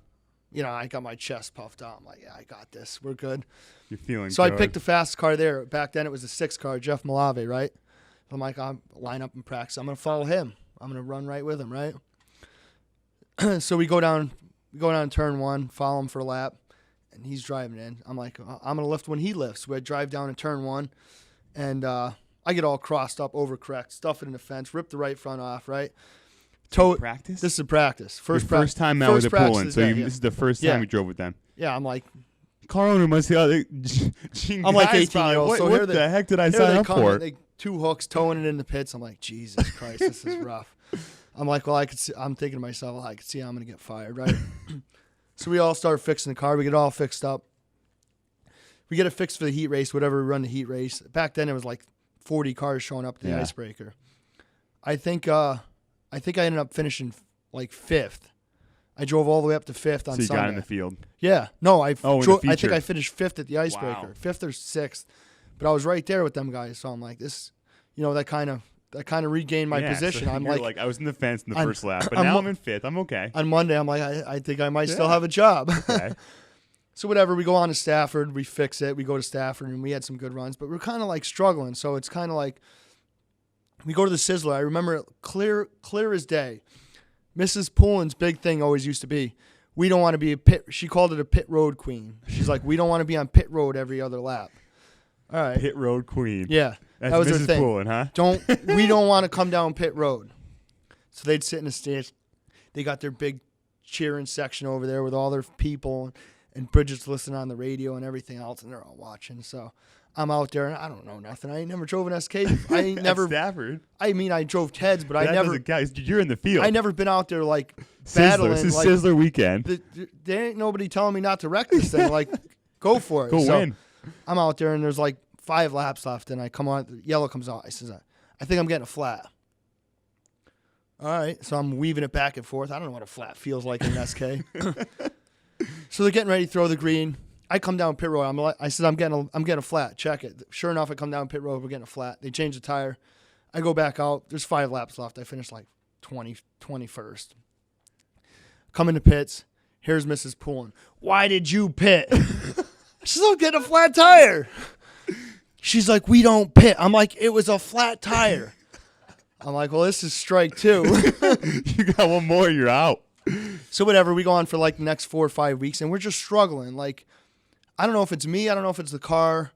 F: got my chest puffed out. I'm like, yeah, I got this. We're good.
E: You're feeling
F: So
E: good.
F: I picked the fastest car there. Back then it was the 6th car, Jeff Malave, right? I'm like, I'm line up in practice. I'm going to follow him. I'm going to run right with him, right? So we go down turn 1, follow him for a lap, and he's driving in. I'm like, I'm going to lift when he lifts. So I drive down in turn 1, and I get all crossed up, overcorrect, stuff it in the fence, rip the right front off, right?
E: Practice?
F: This is a practice.
E: First time out with the Poolins. So this is the first time you drove with them.
F: Yeah, I'm like,
E: car owner must be.
F: I'm like 18 years old. So
E: what the heck did I sign up for?
F: They 2 hooks towing it in the pits. I'm like, Jesus Christ, this is rough. I'm like, well, I'm thinking to myself, well, I could see I'm going to get fired, right? So we all start fixing the car. We get it all fixed up. We get it fixed for the heat race, whatever we run the heat race. Back then, it was like 40 cars showing up to the Icebreaker. I think I ended up finishing like 5th. I drove all the way up to 5th on
E: So you
F: Sunday.
E: got in the field.
F: Yeah. No, I
E: in the
F: think
E: feature.
F: I finished 5th at the Icebreaker,
E: Wow.
F: 5th or 6th. But I was right there with them guys, so I'm like, this, that kind of regained my position.
E: So
F: I'm
E: you're
F: like,
E: I was in the fence in the
F: I'm-
E: first lap, but
F: I'm
E: now
F: mo-
E: I'm in 5th. I'm okay.
F: on Monday, I'm like, I think I might still have a job.
E: Okay.
F: So whatever, we go on to Stafford, we fix it, we go to Stafford, and we had some good runs, but we're kind of like struggling. So it's kind of like we go to the Sizzler. I remember it clear as day. Mrs. Pullen's big thing always used to be, we don't want to be a pit. She called it a pit road queen. She's like, we don't want to be on pit road every other lap. All right.
E: Pit road queen.
F: Yeah,
E: That's
F: that was
E: Mrs.
F: her thing.
E: Poulin, huh?
F: We don't want to come down pit road. So they'd sit in the stands. They got their big cheering section over there with all their people, and Bridget's listening on the radio and everything else, and they're all watching. So I'm out there, and I don't know nothing. I ain't never drove an SK. I ain't never.
E: Stafford.
F: I mean, I drove Teds, but I
E: That
F: never.
E: doesn't count. You're in the field.
F: I never been out there like
E: Sizzler.
F: battling.
E: This is
F: like,
E: Sizzler weekend.
F: there ain't nobody telling me not to wreck this thing. Like, go for it.
E: Go
F: So
E: win.
F: I'm out there, and there's like 5 laps left, and I come on. The yellow comes out. I says, I think I'm getting a flat. All right, so I'm weaving it back and forth. I don't know what a flat feels like in an SK. So they're getting ready to throw the green. I come down pit road. I said, I'm getting a flat. Check it. Sure enough, I come down pit road. We're getting a flat. They change the tire. I go back out. There's 5 laps left. I finished like 21st. Come into pits. Here's Mrs. Poulin. Why did you pit? She's like, I'm getting a flat tire. She's like, we don't pit. I'm like, it was a flat tire. I'm like, well, this is strike 2.
E: You got one more, you're out.
F: So whatever, we go on for like the next 4 or 5 weeks, and we're just struggling. Like, I don't know if it's me. I don't know if it's the car.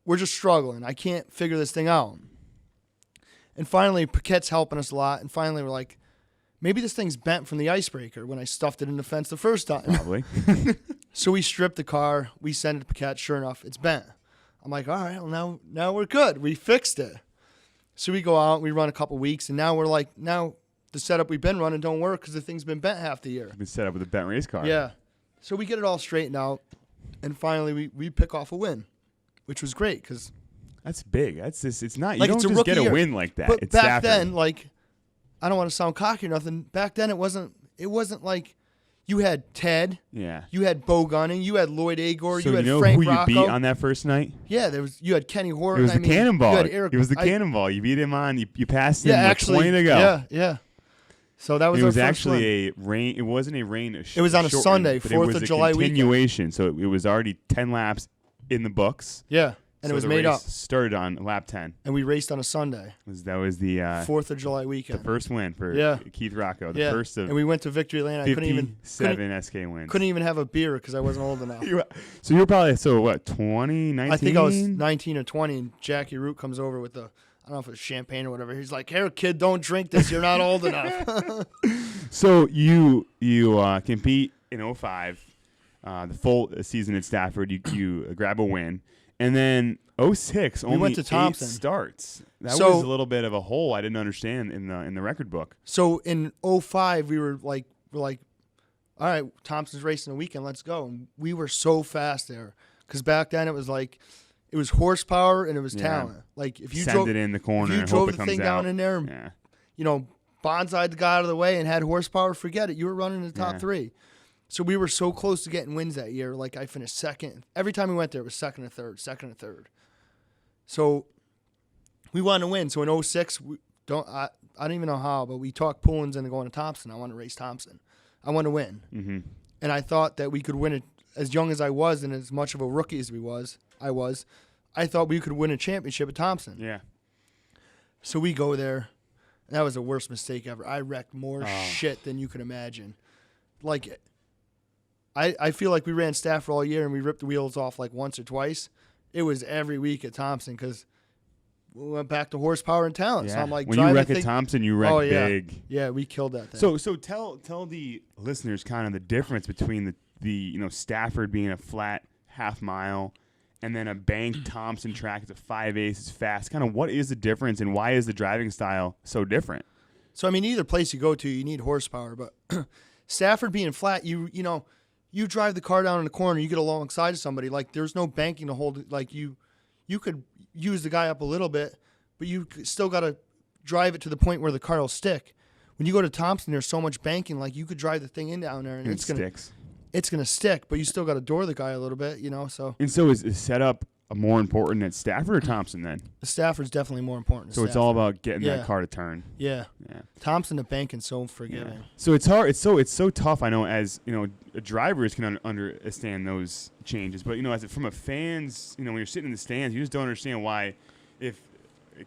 F: We're just struggling. I can't figure this thing out. And finally, Paquette's helping us a lot. And finally, we're like, maybe this thing's bent from the Icebreaker when I stuffed it in the fence the first time.
E: Probably.
F: So we stripped the car. We send it to Paquette. Sure enough, it's bent. I'm like, all right, well, now we're good. We fixed it. So we go out, we run a couple weeks, and now we're like, now the setup we've been running don't work because the thing's been bent half the year.
E: Been set up with a bent race car.
F: Yeah. So we get it all straightened out, and finally we pick off a win, which was great because
E: That's big. That's just, it's not, you
F: like
E: don't
F: it's a
E: just
F: rookie
E: get a
F: year.
E: win like that.
F: But
E: It's
F: back
E: Stafford.
F: then, like, I don't want to sound cocky or nothing. Back then, it wasn't like you had Ted,
E: Yeah.
F: you had Bo Gunning, you had Lloyd Agor,
E: So
F: you had
E: know
F: Frank
E: who you
F: Rocco.
E: beat on that first night?
F: Yeah, you had Kenny
E: It
F: Horton.
E: was the Cannonball.
F: You had Eric,
E: It was the Cannonball. You beat him on. You passed him
F: Yeah,
E: with
F: actually,
E: 20 to go.
F: Yeah. So that was
E: It
F: our
E: was
F: first
E: actually
F: win.
E: a rain. It wasn't a rain.
F: It was on a
E: short
F: Sunday,
E: but
F: 4th
E: it was
F: of
E: a
F: July weekend.
E: continuation. So it was already 10 laps in the books.
F: Yeah, and
E: So
F: it was
E: the
F: made
E: race
F: up.
E: Started on lap 10.
F: And we raced on a Sunday,
E: That was the
F: 4th of July weekend.
E: the first win for
F: Yeah.
E: Keith Rocco. The
F: Yeah,
E: first of
F: and we went to Victory Lane. I couldn't
E: 57 SK wins.
F: even have a beer because I wasn't old enough.
E: So you were probably 20, 19?
F: I think I was 19 or 20, and Jackie Root comes over with I don't know if it was champagne or whatever. He's like, "Here, kid, don't drink this. You're not old enough."
E: So you compete in 05, the full season at Stafford. You grab a win, and then 06 only
F: went to
E: 8
F: Thompson.
E: starts. That
F: So-
E: was a little bit of a hole I didn't understand in the record book.
F: So in 05, we were like, all right, Thompson's racing a weekend. Let's go. And we were so fast there because back then it was like, it was horsepower and it was
E: Yeah.
F: talent. Like if you
E: Send
F: drove
E: it in the corner
F: if you
E: and
F: drove
E: hope
F: the
E: it comes
F: thing
E: out.
F: down in there,
E: Yeah.
F: bonsai'd the guy out of the way and had horsepower, forget it. You were running in the top
E: Yeah.
F: 3. So we were so close to getting wins that year. Like I finished second. Every time we went there, it was second or third. So we wanted to win. So in 06, I don't even know how, but we talked Poulins into going to Thompson. I want to race Thompson. I want to win.
E: Mm-hmm.
F: And I thought that we could win it as young as I was and as much of a rookie as I thought we could win a championship at Thompson.
E: Yeah.
F: So we go there. And that was the worst mistake ever. I wrecked more
E: Oh.
F: shit than you can imagine. Like, I feel like we ran Stafford all year and we ripped the wheels off like once or twice. It was every week at Thompson because we went back to horsepower and talent.
E: Yeah.
F: So I'm like,
E: when you
F: driving
E: wreck
F: the
E: at
F: thing-
E: Thompson, you wreck
F: Oh, yeah.
E: big.
F: Yeah, we killed that thing.
E: So tell the listeners kind of the difference between the Stafford being a flat half mile and then a banked Thompson track. It's a 5/8. It's fast. Kind of what is the difference and why is the driving style so different?
F: So, I mean, either place you go to, you need horsepower. But Stafford being flat, you drive the car down in the corner, you get alongside of somebody. Like, there's no banking to hold it. Like, you could use the guy up a little bit, but you still got to drive it to the point where the car will stick. when you go to Thompson, there's so much banking. Like you could drive the thing in down there, and
E: And it sticks.
F: It's gonna stick, but you still got to door the guy a little bit, So
E: And so is setup more important at Stafford or Thompson then?
F: the Stafford's definitely more important.
E: So it's all about getting
F: Yeah.
E: that car to turn.
F: Yeah. Thompson, the banking's so forgiving.
E: Yeah. So it's hard. It's so tough. I know, as drivers can understand those changes, but as from a fans, when you're sitting in the stands, you just don't understand why, if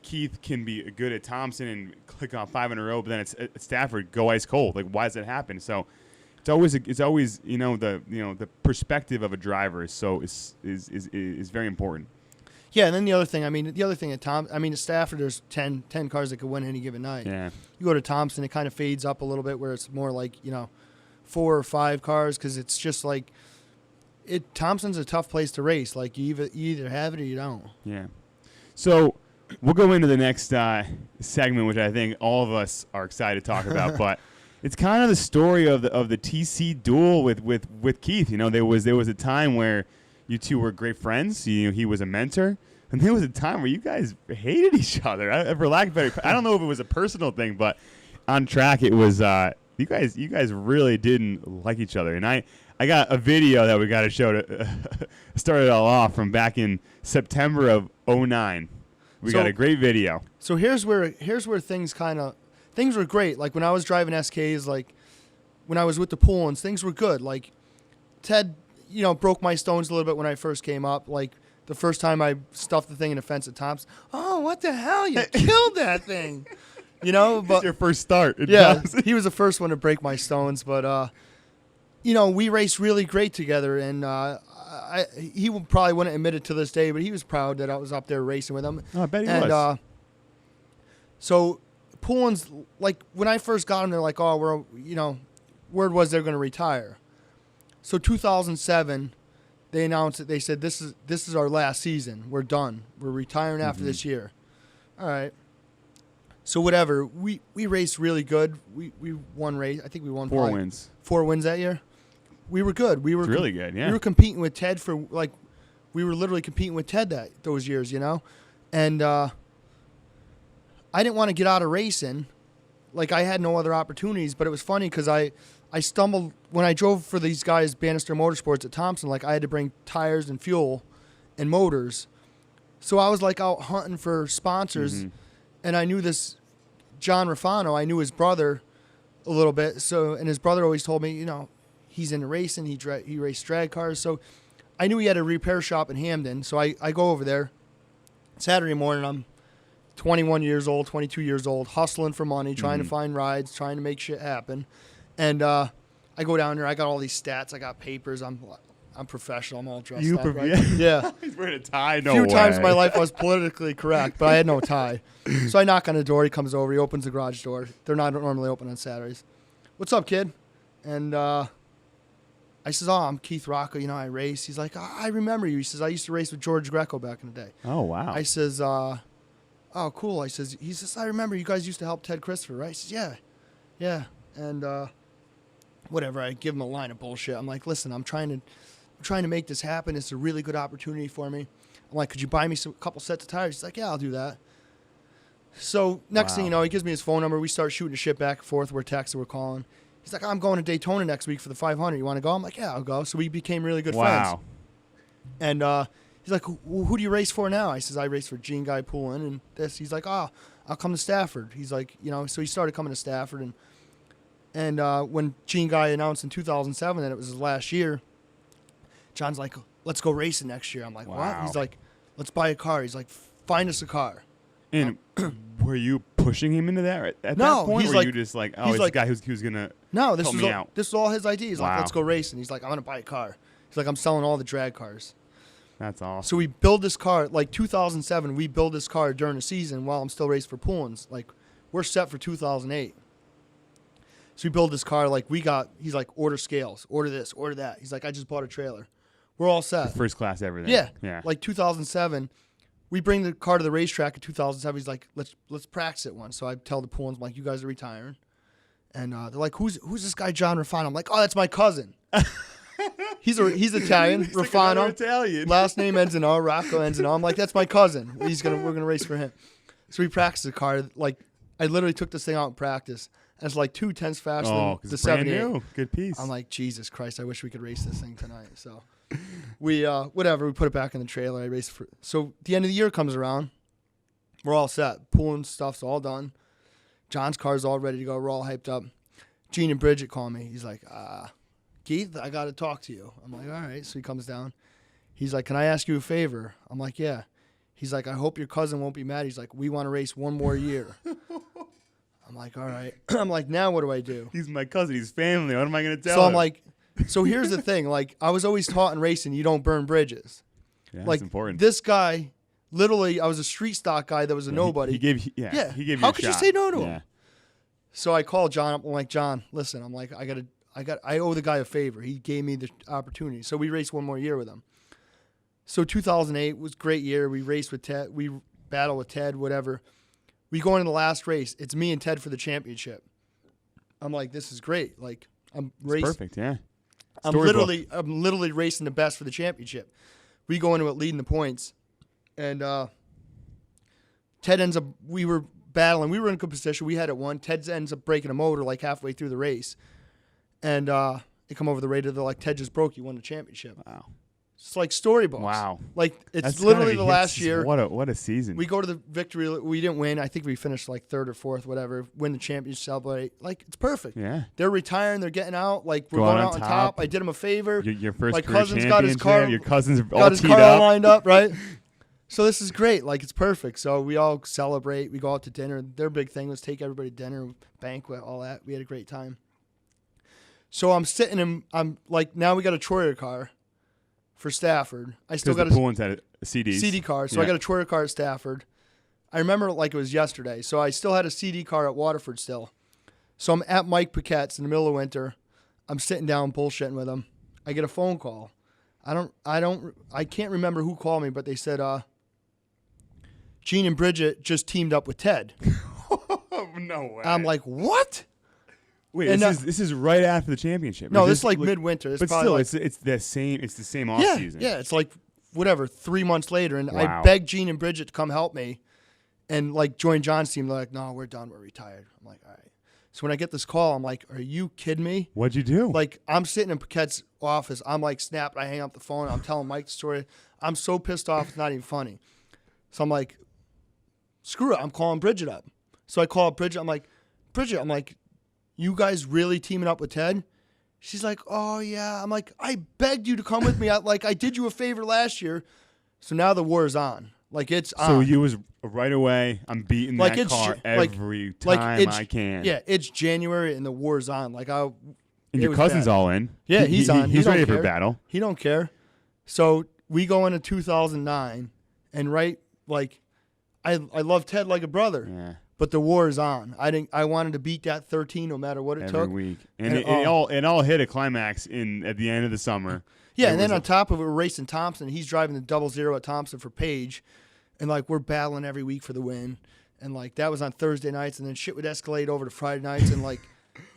E: Keith can be good at Thompson and click on 5 in a row, but then it's at Stafford, go ice cold. Like, why does that happen? So it's always the perspective of a driver is very important.
F: Yeah, and then the other thing at Stafford, there's 10 cars that could win any given night.
E: Yeah.
F: You go to Thompson, it kind of fades up a little bit, where it's more like 4 or 5 cars, because it's just like Thompson's a tough place to race. Like you either have it or you don't.
E: Yeah. So we'll go into the next segment, which I think all of us are excited to talk about, but it's kind of the story of the TC duel with Keith. There was a time where you two were great friends. He was a mentor, and there was a time where you guys hated each other. For lack of better, I don't know if it was a personal thing, but on track it was. You guys really didn't like each other, and I got a video that we got to show to start it all off from back in September of 2009. We got a great video.
F: So here's where things were great. Like when I was driving SKs, like when I was with the Poolins, things were good. Like Ted, broke my stones a little bit when I first came up. Like the first time I stuffed the thing in the fence at Tom's. Oh, what the hell! You killed that thing. But
E: It's your first start.
F: He was the first one to break my stones. But we raced really great together, and he probably wouldn't admit it to this day, but he was proud that I was up there racing with him.
E: Oh, I bet he was.
F: So Poolins, like when I first got him, they're like, oh, word was they're going to retire. So 2007, they announced it. They said, this is our last season. We're done. We're retiring after this year. All right. So whatever. We raced really good. We won race. I think we won
E: 4 wins.
F: 4 wins that year. We were good. We were
E: really good. Yeah.
F: We were competing with Ted we were literally competing with Ted those years, and I didn't want to get out of racing. Like I had no other opportunities, but it was funny because I stumbled when I drove for these guys, Bannister Motorsports at Thompson. Like I had to bring tires and fuel and motors, so I was like out hunting for sponsors, and I knew this John Rafano. I knew his brother a little bit, and his brother always told me, he's into racing. He raced drag cars, so I knew he had a repair shop in Hamden. So I go over there Saturday morning. I'm 21 years old, 22 years old, hustling for money, trying to find rides, trying to make shit happen. And I go down there. I got all these stats. I got papers. I'm professional. I'm all dressed up. Right? Yeah.
E: He's wearing a tie. No
F: way. A few times in my life I was politically correct, but I had no tie. So I knock on the door. He comes over. He opens the garage door. They're not normally open on Saturdays. What's up, kid? And I says, oh, I'm Keith Rocco. I race. He's like, oh, I remember you. He says, I used to race with George Greco back in the day.
E: Oh, wow.
F: I says, oh, cool. He says, I remember you guys used to help Ted Christopher, right? He says, yeah. And whatever. I give him a line of bullshit. I'm like, listen, I'm trying to make this happen. It's a really good opportunity for me. I'm like, could you buy me a couple sets of tires? He's like, yeah, I'll do that. So next thing you know, he gives me his phone number. We start shooting the shit back and forth. We're texting, we're calling. He's like, I'm going to Daytona next week for the 500. You want to go? I'm like, yeah, I'll go. So we became really good friends. And he's like, who do you race for now? I says, I race for Gene Guy Poulin and this. He's like, oh, I'll come to Stafford. He's like, so he started coming to Stafford. And when Gene Guy announced in 2007 that it was his last year, John's like, let's go racing next year. I'm like, what? He's like, let's buy a car. He's like, find us a car.
E: And were you pushing him into that at
F: no,
E: that point?
F: He's
E: or were
F: like,
E: you just like, oh, he's like, the guy who's going to help me out?
F: This was all his idea. He's like, let's go racing. He's like, I'm going to buy a car. He's like, I'm selling all the drag cars.
E: That's awesome.
F: So we build this car, like 2007, we build this car during the season while I'm still racing for Poulins. Like, we're set for 2008. So we build this car, he's like, order scales, order this, order that. He's like, I just bought a trailer. We're all set.
E: The first class everything.
F: Yeah. Like 2007, we bring the car to the racetrack in 2007. He's like, let's practice it once. So I tell the Poulins, I'm like, you guys are retiring. And they're like, who's this guy, John Rafano? I'm like, oh, that's my cousin. He's Italian, Rafano.
E: Like Italian.
F: Last name ends in R, Rocco ends in R. I'm like, that's my cousin. We're gonna race for him. So we practiced the car. Like, I literally took this thing out in practice. it's like 2/10 faster
E: Oh,
F: than
E: 'cause
F: the
E: it's brand
F: 78.
E: new. Good piece.
F: I'm like, Jesus Christ, I wish we could race this thing tonight. So we whatever, we put it back in the trailer. I raced for. So the end of the year comes around. We're all set. Pulling stuff's all done. John's car's all ready to go. We're all hyped up. Gene and Bridget call me. He's like, Keith, I got to talk to you. I'm like, all right. So he comes down. He's like, can I ask you a favor? I'm like, yeah. He's like, I hope your cousin won't be mad. He's like, we want to race one more year. I'm like, all right. I'm like, now what do I do?
E: He's my cousin. He's family. What am I going to tell
F: So
E: him?
F: I'm like, so here's the thing. Like, I was always taught in racing, you don't burn bridges.
E: yeah,
F: Like,
E: that's important.
F: this guy, literally, I was a street stock guy that was a nobody.
E: He gave he gave you
F: How
E: a
F: could you
E: shot.
F: say no to
E: yeah.
F: him? So I called John up. I'm like, John, listen, I'm like, I owe the guy a favor. He gave me the opportunity. So we raced one more year with him. So 2008 was a great year. We raced with Ted. We battled with Ted, whatever. We go into the last race. It's me and Ted for the championship. I'm like, this is great. Like, I'm racing.
E: Perfect, yeah.
F: I'm literally racing the best for the championship. We go into it leading the points. And Ted ends up, we were battling. We were in a good position. We had it won. Ted ends up breaking a motor like halfway through the race. And they come over the radio. They're like, Ted just broke. You won the championship.
E: Wow.
F: It's like storybooks.
E: Wow.
F: Like, it's
E: That's
F: literally
E: gotta
F: the
E: be-
F: last
E: it's-
F: year.
E: What a season.
F: We go to the victory. We didn't win. I think we finished like third or fourth, whatever. Win the championship, celebrate. Like, it's perfect.
E: yeah.
F: They're retiring. They're getting out. Like, we're
E: Going
F: going
E: on
F: out on
E: top.
F: top. I did them a favor.
E: Your first
F: My
E: career
F: cousin's got his
E: championship.
F: car.
E: Your cousins are all
F: Got his
E: teed
F: car all
E: up.
F: lined up, right? So this is great. Like, it's perfect. So we all celebrate. We go out to dinner. Their big thing was take everybody to dinner, banquet, all that. We had a great time. So I'm sitting in, I'm like, now we got a Troyer car for Stafford. I still got
E: the pool ones had a CD
F: car. So I got a Troyer car at Stafford. I remember it like it was yesterday. So I still had a CD car at Waterford still. So I'm at Mike Paquette's in the middle of winter. I'm sitting down bullshitting with him. I get a phone call. I can't remember who called me, but they said, Gene and Bridget just teamed up with Ted.
E: No way.
F: I'm like, what?
E: Wait,
F: and,
E: this is right after the championship.
F: No,
E: Or
F: this
E: just
F: is like midwinter. It's
E: But
F: probably
E: still,
F: like,
E: it's the same off
F: yeah,
E: season.
F: yeah. It's like whatever 3 months later, and I
E: Wow.
F: begged Gene and Bridget to come help me, and like join John's team. They're like, no, we're done. We're retired. I'm like, all right. So when I get this call, I'm like, are you kidding me?
E: What'd you do?
F: Like, I'm sitting in Paquette's office. I'm like, snapped. I hang up the phone. I'm telling Mike the story. I'm so pissed off. It's not even funny. So I'm like, screw it. I'm calling Bridget up. So I call Bridget. I'm like, you guys really teaming up with Ted? She's like, oh, yeah. I'm like, I begged you to come with me. I did you a favor last year. So now the war is on. Like, it's on.
E: So you was right away, I'm beating
F: Like,
E: that
F: it's
E: car
F: ju-
E: every
F: like,
E: time
F: it's-
E: I can.
F: Yeah, it's January and the war's on. Like,
E: And
F: it
E: your
F: was
E: cousin's
F: bad.
E: all in.
F: Yeah, he's on. He
E: He's
F: don't
E: ready for
F: care.
E: battle.
F: He don't care. So we go into 2009, and I love Ted like a brother,
E: Yeah.
F: but the war is on. I wanted to beat that 13 no matter what it
E: Every
F: took.
E: week. And
F: And,
E: it all hit a climax at the end of the summer.
F: Yeah,
E: It
F: and then
E: was
F: on top of it, we're racing Thompson. He's driving the 00 at Thompson for Page, and like we're battling every week for the win. And like that was on Thursday nights, and then shit would escalate over to Friday nights, and like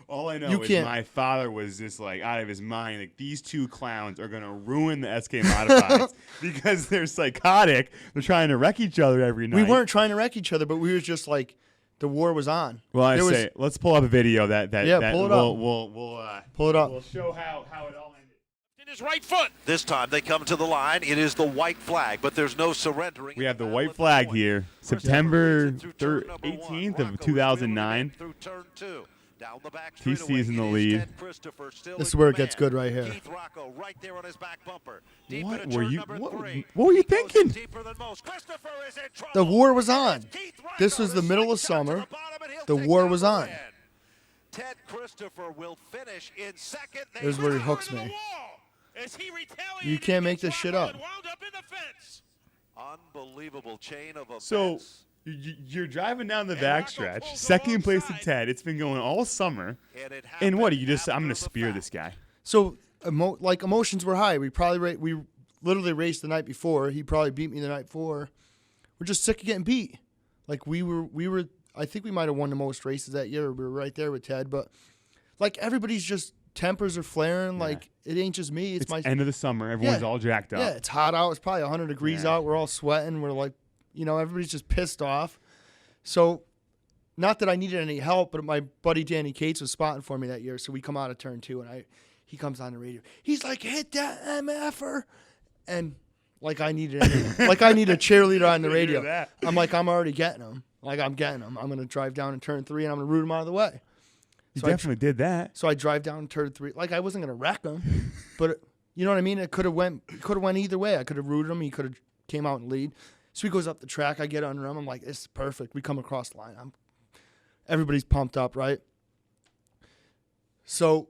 E: all I know
F: you
E: is
F: can't-
E: my father was just like out of his mind. Like, these two clowns are gonna ruin the SK Modifieds because they're psychotic. They're trying to wreck each other every night.
F: we weren't trying to wreck each other, but we were just like the war was on.
E: Well, I
F: There was-
E: say let's pull up a video that
F: Yeah, pull it up.
E: We'll
F: Pull it up.
E: We'll show how it all ended.
C: In his right foot. This time they come to the line. It is the white flag, but there's no surrendering.
E: We have the
C: Battle
E: white
C: at the
E: flag
C: point.
E: here,
C: Christopher
E: September
C: leads it through turn number
E: 18th
C: one.
E: of
C: Rocco is
E: 2009.
C: through turn two. Down the back
E: TC's
C: straightaway,
E: in the
C: it is
E: lead.
C: Ted Christopher still
F: This is
C: in
F: where it
C: command.
F: gets good right here.
C: Keith Rocco right there on his back bumper. Deep
E: What
C: into
E: were
C: turn
E: you-
C: number
E: what-
C: three.
E: what were you
C: He goes in
E: thinking?
C: deeper than most. Christopher is in trouble.
F: The war was on.
C: Keith Rocco,
F: This was the middle of
C: slingshot to
F: summer.
C: the bottom, and he'll
F: The
C: take
F: war
C: down
F: was
C: the
F: on.
C: win. Ted Christopher will finish in second. They
F: Here's where he
C: power
F: hooks
C: to the
F: me.
C: wall as he retaliated
F: You can't make
C: against
F: this shit
C: Rocco
F: up.
C: and wound up in the fence. Unbelievable chain of events.
E: So you're driving down the
C: And Rocco
E: backstretch,
C: pulls
E: second place to
C: alongside.
E: Ted. It's been going all summer.
C: And it
E: And what do
C: happened
E: you just? I'm
C: after
E: gonna
C: the
E: spear
C: fact.
E: this guy.
F: So emotions were high. We literally raced the night before. He probably beat me the night before. We're just sick of getting beat. Like we were. I think we might have won the most races that year. We were right there with Ted, but like everybody's just tempers are flaring. Like it ain't just me.
E: It's
F: my
E: end of the summer. Everyone's
F: Yeah.
E: all jacked up.
F: Yeah, it's hot out. It's probably 100 degrees
E: Yeah.
F: out. We're all sweating. We're like, everybody's just pissed off. So not that I needed any help, but my buddy Danny Cates was spotting for me that year. So we come out of turn 2, and he comes on the radio. He's like, hit that MFer. And like I need a cheerleader on the radio. I'm like, I'm already getting him. Like, I'm getting him. I'm going to drive down in turn 3, and I'm going to root him out of the way.
G: You definitely did that.
F: So I drive down in turn 3. Like, I wasn't going to wreck him. But you know what I mean? It could have went either way. I could have rooted him. He could have came out and lead. So he goes up the track. I get under him. I'm like, this is perfect. We come across the line. Everybody's pumped up, right? So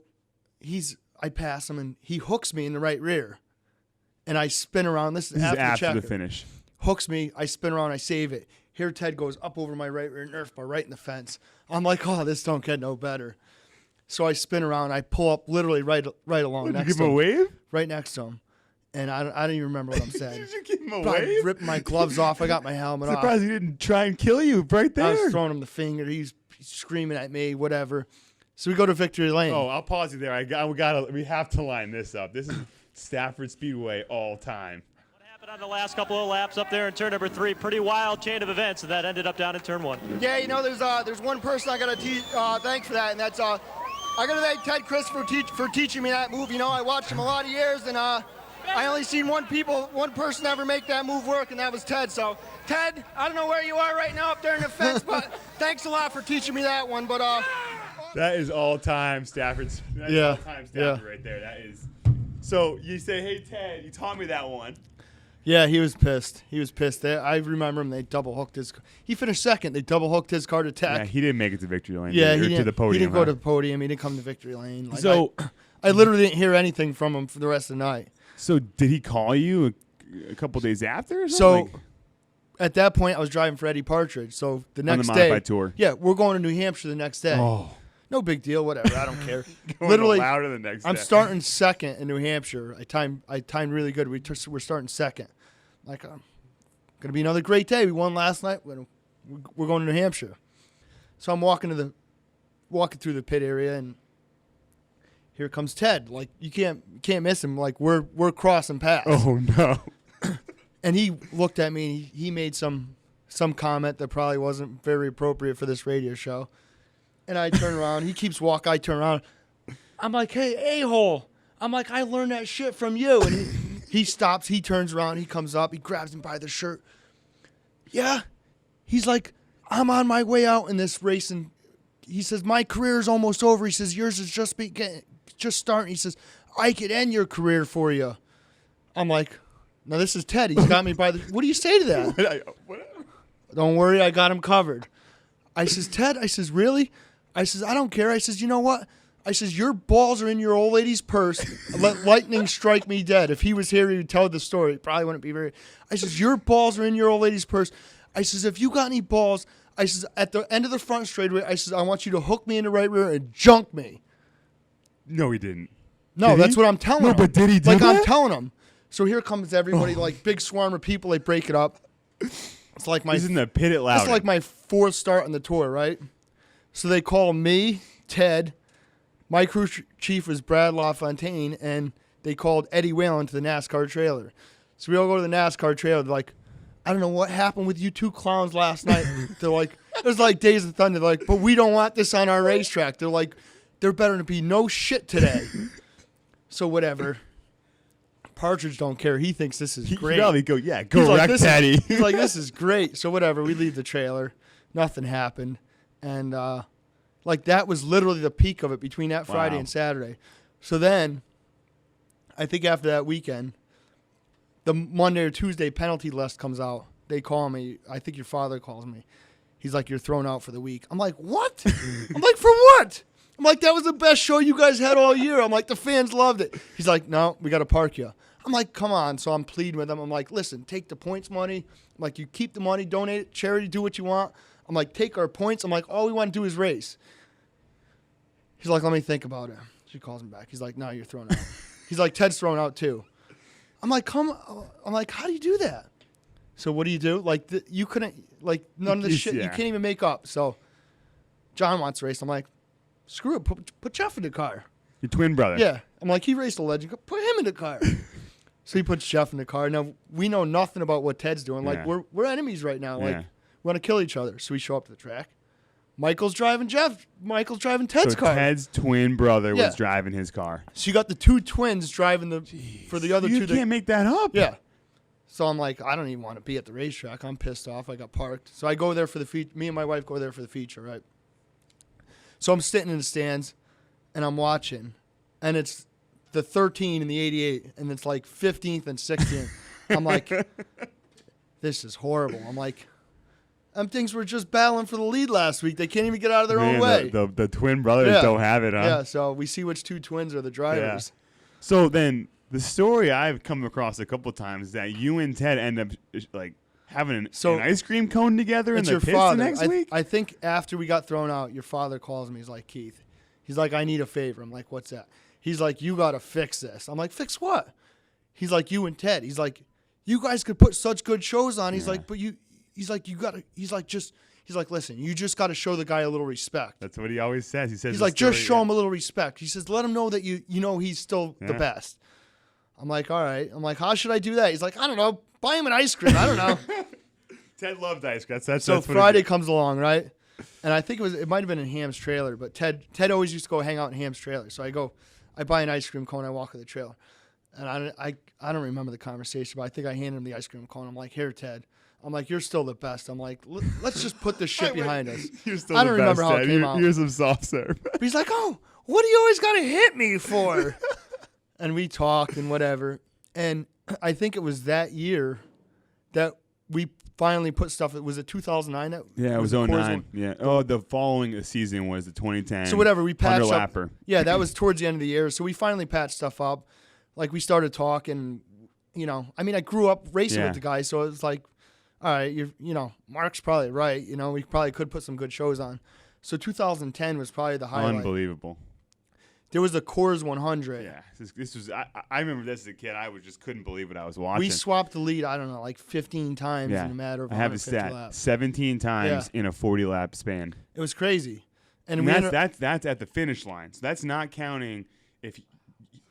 F: I pass him, and he hooks me in the right rear. And I spin around. This is after
G: the finish.
F: Hooks me. I spin around. I save it. Here Ted goes up over my right rear nerf bar right in the fence. I'm like, oh, this don't get no better. So I spin around. I pull up literally right along next to him.
G: Did you give him a wave?
F: Right next to him. And I don't even remember what I'm saying.
G: Did you give him a
F: But I
G: wave?
F: ripped my gloves off. I got my helmet off.
G: Surprised he didn't try and kill you right there.
F: I was throwing him the finger. He's screaming at me, whatever. So we go to Victory Lane.
G: Oh, I'll pause you there. We have to line this up. This is Stafford Speedway all time.
H: What happened on the last couple of laps up there in turn number 3? Pretty wild chain of events, and that ended up down in turn 1.
F: Yeah, there's one person I got to thank for that, and that's I got to thank Ted Chris for teaching me that move. I watched him a lot of years, and I only seen one person ever make that move work, and that was Ted. So, Ted, I don't know where you are right now up there in the fence, but thanks a lot for teaching me that one. But
G: that is all time Stafford. All time Stafford right there. That is. So you say, hey Ted, you taught me that one.
F: Yeah, he was pissed. I remember him. They double hooked his. He finished second. They double hooked his car to Tech.
G: Yeah, he didn't make it to Victory Lane.
F: Yeah,
G: to the podium.
F: He didn't go to the podium. He didn't come to Victory Lane. Like,
G: so
F: I literally didn't hear anything from him for the rest of the night.
G: So did he call you a couple days after? Or
F: so
G: something?
F: At that point, I was driving for Eddie Partridge. So the next
G: on the
F: day,
G: modified tour.
F: Yeah, we're going to New Hampshire the next day.
G: Oh.
F: No big deal. Whatever. I don't care.
G: Going
F: Literally,
G: louder the next
F: I'm
G: day.
F: starting second in New Hampshire. I timed really good. We're starting second. Like, gonna be another great day. We won last night. We're going to New Hampshire. So I'm walking through the pit area, and here comes Ted. Like, you can't miss him. Like, we're crossing paths.
G: Oh no!
F: And he looked at me, and he made some comment that probably wasn't very appropriate for this radio show. And I turn around. He keeps walking. I turn around. I'm like, hey, a-hole. I'm like, I learned that shit from you. And he stops. He turns around. He comes up. He grabs him by the shirt. Yeah. He's like, I'm on my way out in this race. And he says, my career is almost over. He says, yours is just starting. He says, I could end your career for you. I'm like, now this is Ted. He's got me by the... What do you say to that? Don't worry. I got him covered. I says, Ted, I says, really? I says, I don't care. I says, you know what? I says, your balls are in your old lady's purse. Let lightning strike me dead. If he was here, he would tell the story. It probably wouldn't be very... I says, your balls are in your old lady's purse. I says, if you got any balls, I says, at the end of the front straightaway, I says, I want you to hook me in the right rear and junk me.
G: No, he didn't.
F: No,
G: Did
F: that's
G: he?
F: what I'm telling him.
G: No, but did he do
F: like,
G: that?
F: I'm telling him. So here comes everybody, like big swarm of people. They break it up. It's like
G: He's in the pit at Loudon.
F: It's like my fourth start on the tour, right? So they call me, Ted. My crew chief was Brad LaFontaine, and they called Eddie Whalen to the NASCAR trailer. So we all go to the NASCAR trailer. They're like, I don't know what happened with you two clowns last night. They're like, it was like Days of Thunder. They're like, but we don't want this on our racetrack. They're like, there better be no shit today. So whatever. Partridge don't care. He thinks this is great.
G: Go
F: He's
G: wreck
F: like,
G: Teddy.
F: He's like, this is great. So whatever. We leave the trailer. Nothing happened. And like that was literally the peak of it between that Friday and Saturday. So then I think after that weekend, the Monday or Tuesday penalty list comes out. They call me. I think your father calls me. He's like, you're thrown out for the week. I'm like, what? I'm like, for what? I'm like, that was the best show you guys had all year. I'm like, the fans loved it. He's like, no, we got to park you. I'm like, come on. So I'm pleading with him. I'm like, listen, take the points money. I'm like, you keep the money, donate it, charity, do what you want. I'm like, take our points. I'm like, all we want to do is race. He's like, let me think about it. She calls him back. He's like, no, you're thrown out. He's like, Ted's thrown out too. I'm like, come on. I'm like, how do you do that? So what do you do? Like, you couldn't, like, none of this shit, you can't even make up. So John wants to race. I'm like, screw it. Put Jeff in the car.
G: Your twin brother.
F: Yeah. I'm like, he raced a legend. Put him in the car. So he puts Jeff in the car. Now, we know nothing about what Ted's doing. Like, we're enemies right now. Like, we want to kill each other. So we show up to the track. Michael's driving Ted's
E: So
F: car.
E: Ted's twin brother was driving his car.
F: So you got the two twins driving for the other two.
E: You can't make that up.
F: Yeah. So I'm like, I don't even want to be at the racetrack. I'm pissed off. I got parked. So I go there for the feature. Me and my wife go there for the feature, right? So I'm sitting in the stands, and I'm watching, and it's the 13 and the 88, and it's like 15th and 16th. I'm like, this is horrible. I'm like, them things were just battling for the lead last week. They can't even get out of their own way.
E: The twin brothers don't have it, huh?
F: Yeah, so we see which two twins are the drivers.
E: Yeah. So then the story I've come across a couple times is that you and Ted end up like having an ice cream cone together in the pits the next week?
F: I think after we got thrown out, your father calls me. He's like, Keith. He's like, I need a favor. I'm like, what's that? He's like, you got to fix this. I'm like, fix what? He's like, you and Ted. He's like, you guys could put such good shows on. He's like, but you... He's like, listen, you just got to show the guy a little respect.
E: That's what he always says. He says,
F: he's like, just show him a little respect. He says, let him know that you know he's still the best. I'm like, all right. I'm like, how should I do that? He's like, I don't know. Buy him an ice cream. I don't know.
E: Ted loved ice cream. That's
F: so Friday comes along, right? And I think it might have been in Ham's trailer, but Ted always used to go hang out in Ham's trailer. So I buy an ice cream cone. I walk to the trailer, and I don't remember the conversation, but I think I handed him the ice cream cone. I'm like, here, Ted. I'm like, you're still the best. I'm like, let's just put this shit behind us.
E: I don't remember how it came out. Here's some soft serve.
F: But he's like, oh, what do you always got to hit me for? And we talked and whatever. And I think it was that year that we finally put stuff. Was it 2009?
E: Yeah, it was 09. Yeah. Oh, the following season was the 2010.
F: So whatever, we patched up.
E: Lapper.
F: Yeah, that was towards the end of the year. So we finally patched stuff up. Like, we started talking, I grew up racing with the guy, so it was like, all right, Mark's probably right. We probably could put some good shows on. So 2010 was probably the highlight.
E: Unbelievable.
F: There was the Coors 100.
E: Yeah, this was. I remember this as a kid. I just couldn't believe what I was watching.
F: We swapped the lead. I don't know, like 15 times in a matter of 150 laps. I have the stat.
E: 17 times in a 40-lap span.
F: It was crazy. And
E: that's at the finish line. So that's not counting if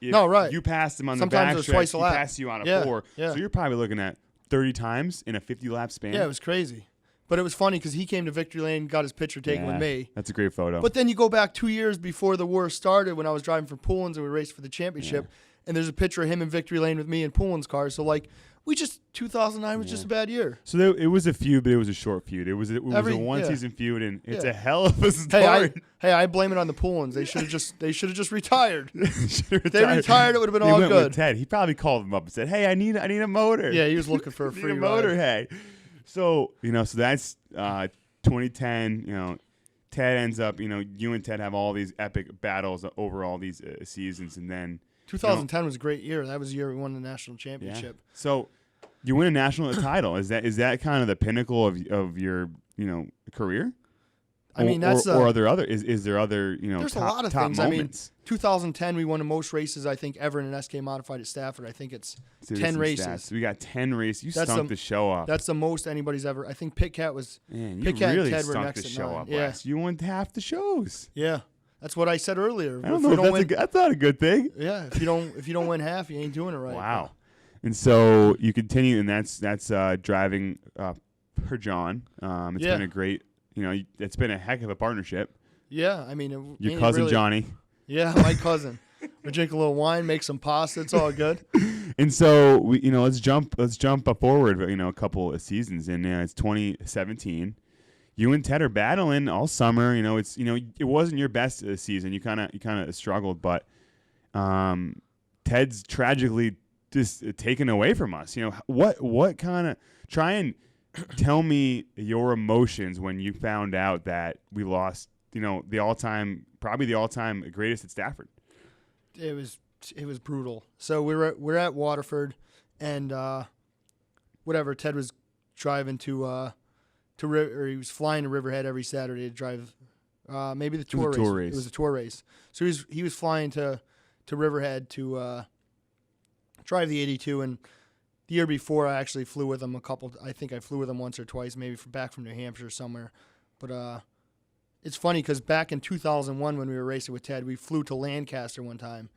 F: right.
E: You passed him on
F: Sometimes
E: the backstretch.
F: Twice a lap.
E: He passed you on a 4.
F: Yeah.
E: So you're probably looking at 30 times in a 50-lap span.
F: Yeah, it was crazy. But it was funny because he came to Victory Lane, got his picture taken with me.
E: That's a great photo.
F: But then you go back 2 years before the war started when I was driving for Poulins and we raced for the championship. And there's a picture of him in Victory Lane with me in Poulins' car. So, 2009 was just a bad year.
E: So it was a feud, but it was a short feud. It was a one-season feud, and it's a hell of a story.
F: I blame it on the Poulins. They should have just retired. If they retired, it would have been all
E: went
F: good.
E: With Ted, he probably called him up and said, "Hey, I need a motor."
F: Yeah, he was looking for a free
E: motor.
F: ride.
E: Hey, so that's 2010. Ted ends up. You and Ted have all these epic battles over all these seasons, and then
F: 2010 was a great year. That was the year we won the national championship.
E: Yeah. So you win a national title. Is that kind of the pinnacle of your career?
F: I mean, that's
E: or are there other? Is there other
F: There's
E: top,
F: a lot of
E: top
F: things.
E: moments?
F: 2010 we won the most races I think ever in an SK modified at Stafford. I think it's 10 races.
E: Stats. We got 10 races. You stunk the show up.
F: That's the most anybody's ever. I think Pit Cat was.
E: Man,
F: Pit
E: you
F: Cat
E: really
F: and Ted
E: stunk
F: were next
E: the
F: at
E: show
F: 9.
E: up.
F: Yeah,
E: You won half the shows.
F: Yeah, that's what I said earlier.
E: I don't know if that's not a good thing.
F: Yeah, if you don't win half, you ain't doing it right.
E: Wow. And so you continue, and that's driving for John. It's been a great. It's been a heck of a partnership.
F: Yeah, I mean,
E: your cousin Johnny.
F: Yeah, my cousin. We drink a little wine, make some pasta. It's all good.
E: And so we, let's jump up forward. A couple of seasons, and it's 2017. You and Ted are battling all summer. It wasn't your best season. You kind of struggled, but Ted's tragically just taken away from us. What kind of try and tell me your emotions when you found out that we lost. Probably the all-time greatest at Stafford.
F: It was brutal. So we're at Waterford, and Ted was driving to he was flying to Riverhead every Saturday to drive maybe the tour race. It was a tour race. So he was flying to Riverhead to drive the 82, and the year before I actually flew with him I think I flew with him once or twice, maybe back from New Hampshire somewhere, but it's funny because back in 2001 when we were racing with Ted, we flew to Lancaster one time,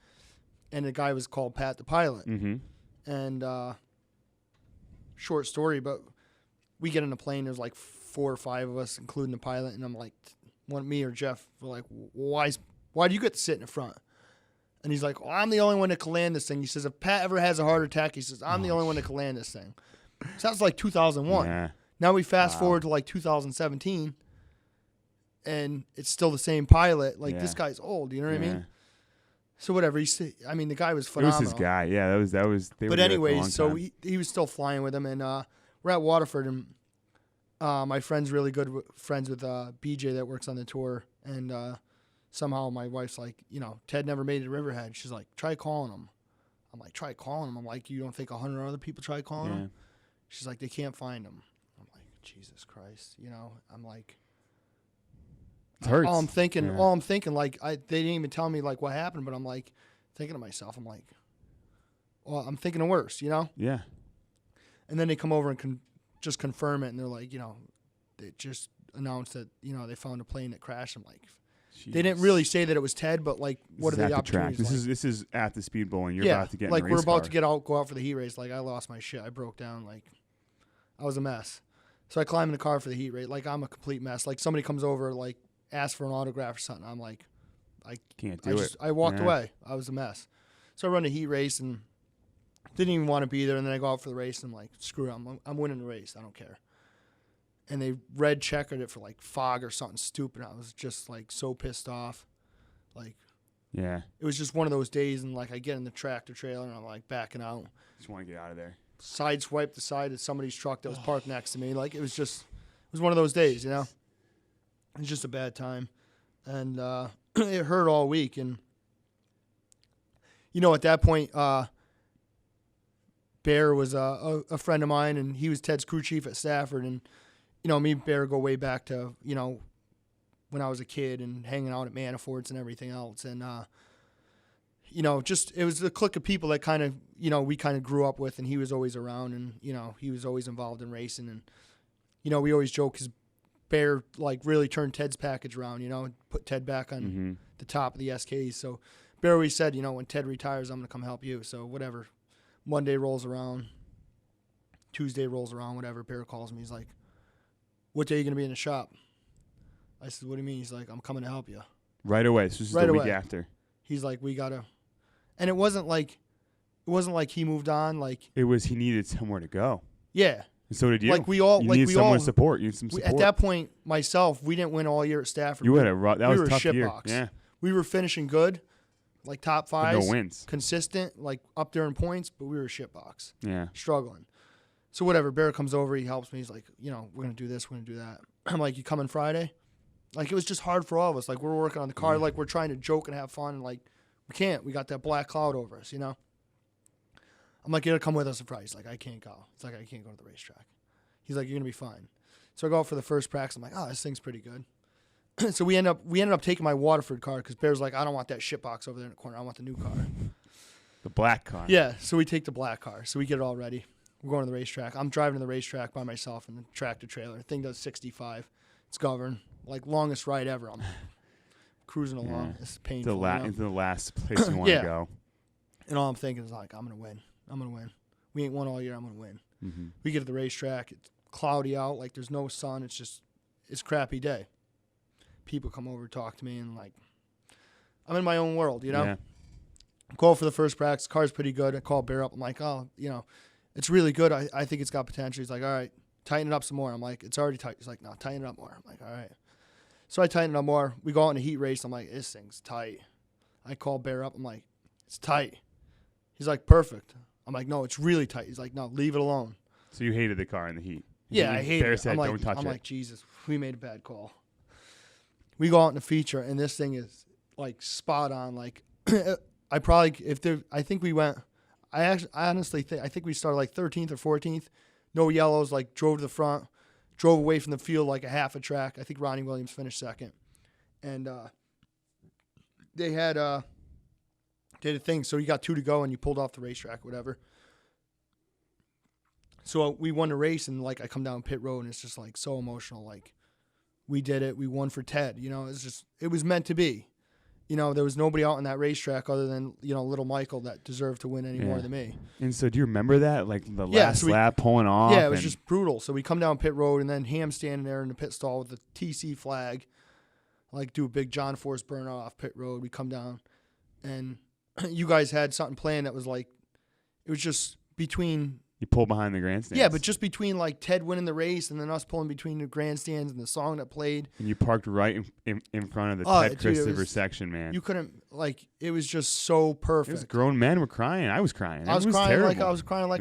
F: and the guy was called Pat the pilot.
E: Mm-hmm.
F: And short story, but we get in a plane. There's like 4 or 5 of us, including the pilot, and I'm like, me or Jeff were like, why do you get to sit in the front? And he's like, well, I'm the only one that can land this thing. He says, if Pat ever has a heart attack, he says, I'm the only one that can land this thing. Sounds like 2001.
E: Yeah.
F: Now we fast forward to like 2017, and it's still the same pilot. Like this guy's old, you know what I mean? So whatever. The guy was phenomenal.
E: It was his guy. Yeah, that was. They were
F: but
E: together for a
F: anyways,
E: long
F: so
E: time.
F: he was still flying with him, and we're at Waterford, and my friend's really good friends with BJ that works on the tour, and somehow my wife's like, Ted never made it to Riverhead. She's like, try calling him. I'm like, try calling him. I'm like, you don't think 100 other people try calling him? She's like, they can't find him. I'm like, Jesus Christ, I'm like,
E: it hurts.
F: all I'm thinking, like, they didn't even tell me like what happened, but I'm like thinking to myself, I'm like, well, I'm thinking the worst,
E: Yeah.
F: And then they come over and just confirm it, and they're like, they just announced that they found a plane that crashed. I'm like,
E: Jeez.
F: they didn't really say that it was Ted, but like, what
E: This
F: are
E: is
F: the
E: at the track.
F: opportunities?
E: This is at the speed bowl, and you're
F: yeah,
E: about to get
F: like
E: in a race
F: we're about
E: car.
F: to go out for the heat race. Like I lost my shit. I broke down. Like I was a mess. So I climb in the car for the heat race. Like I'm a complete mess. Like somebody comes over, like asks for an autograph or something. I'm like, I
E: Can't do it.
F: I walked away. I was a mess. So I run the heat race and didn't even want to be there. And then I go out for the race and I'm like, screw it. I'm winning the race. I don't care. And they red checkered it for like fog or something stupid. I was just like so pissed off. Like,
E: Yeah.
F: it was just one of those days. And like I get in the tractor trailer and I'm like backing out.
E: Just want to get out of there.
F: Sideswiped the side of somebody's truck that was parked next to me. Like it was one of those days, It was just a bad time. And it hurt all week. And, at that point, Bear was a friend of mine, and he was Ted's crew chief at Stafford. And, me and Bear go way back to, when I was a kid and hanging out at Manifords and everything else. And, it was the clique of people that kind of, we kind of grew up with, and he was always around, and, he was always involved in racing. And, we always joke because Bear, like, really turned Ted's package around, put Ted back on the top of the SKs. So Bear always said, when Ted retires, I'm going to come help you. So whatever. Monday rolls around. Tuesday rolls around, whatever. Bear calls me. He's like, what day are you going to be in the shop? I said, what do you mean? He's like, I'm coming to help you.
E: Right away. So this is the week after.
F: He's like, we got to. And it wasn't like he moved on. Like
E: It was he needed somewhere to go.
F: Yeah.
E: And so did you.
F: Like we all,
E: you
F: like
E: need
F: we
E: someone
F: all
E: to support. You need some support.
F: At that point, myself, we didn't win all year at Stafford.
E: You had a that was
F: we were
E: a tough
F: shit
E: year.
F: box.
E: Yeah.
F: We were finishing good, like top
E: But
F: fives.
E: no wins.
F: Consistent, like up there in points, but we were a shit box.
E: Yeah.
F: Struggling. So whatever, Bear comes over, he helps me. He's like, we're going to do this, we're going to do that. I'm like, you coming Friday? Like, it was just hard for all of us. Like, we're working on the car, like, we're trying to joke and have fun, and, like, we can't. We got that black cloud over us, I'm like, you got to come with us on Friday. He's like, I can't go. It's like, I can't go to the racetrack. He's like, you're going to be fine. So I go out for the first practice. I'm like, oh, this thing's pretty good. So we ended up taking my Waterford car because Bear's like, I don't want that shit box over there in the corner. I want the new car.
E: The black car.
F: Yeah, so we take the black car. So we get it all ready. We're going to the racetrack. I'm driving to the racetrack by myself in the tractor trailer. The thing does 65. It's governed. Like, longest ride ever. I'm cruising along.
E: Yeah.
F: It's painful.
E: Into the last place you want to go.
F: And all I'm thinking is, like, I'm going to win. I'm going to win. We ain't won all year. I'm going to win. Mm-hmm. We get to the racetrack. It's cloudy out. Like, there's no sun. It's a crappy day. People come over, talk to me, and, like, I'm in my own world,
E: Yeah.
F: Go for the first practice. Car's pretty good. I call Bear up. I'm like, oh, it's really good. I think it's got potential. He's like, all right, tighten it up some more. I'm like, it's already tight. He's like, no, tighten it up more. I'm like, all right. So I tighten it up more. We go out in a heat race. I'm like, this thing's tight. I call Bear up. I'm like, it's tight. He's like, perfect. I'm like, no, it's really tight. He's like, no, leave it alone.
E: So you hated the car in the heat.
F: Yeah, I hated
E: Bear
F: it.
E: said, don't touch it.
F: I'm like, Jesus, we made a bad call. We go out in the feature, and this thing is, like, spot on. Like, I think we went, I honestly think we started like 13th or 14th. No yellows, like drove to the front, drove away from the field like a half a track. I think Ronnie Williams finished second. And they had a thing. So you got 2 to go and you pulled off the racetrack, whatever. So we won the race, and like I come down pit road, and it's just like so emotional. Like, we did it. We won for Ted. It was meant to be. There was nobody out on that racetrack other than, little Michael that deserved to win any more than me.
E: And so do you remember that? Like the last lap pulling off?
F: Yeah, it was just brutal. So we come down pit road, and then Ham standing there in the pit stall with the TC flag. like do a big John Force burn off pit road. We come down, and you guys had something playing that was like, it was just between.
E: You pull behind the grandstands.
F: Yeah, but just between like Ted winning the race and then us pulling between the grandstands and the song that played.
E: And you parked right in front of the Ted Christopher section, man.
F: You couldn't, like, it was just so perfect.
E: It was grown men were crying. I was crying.
F: I was crying
E: terrible.
F: like I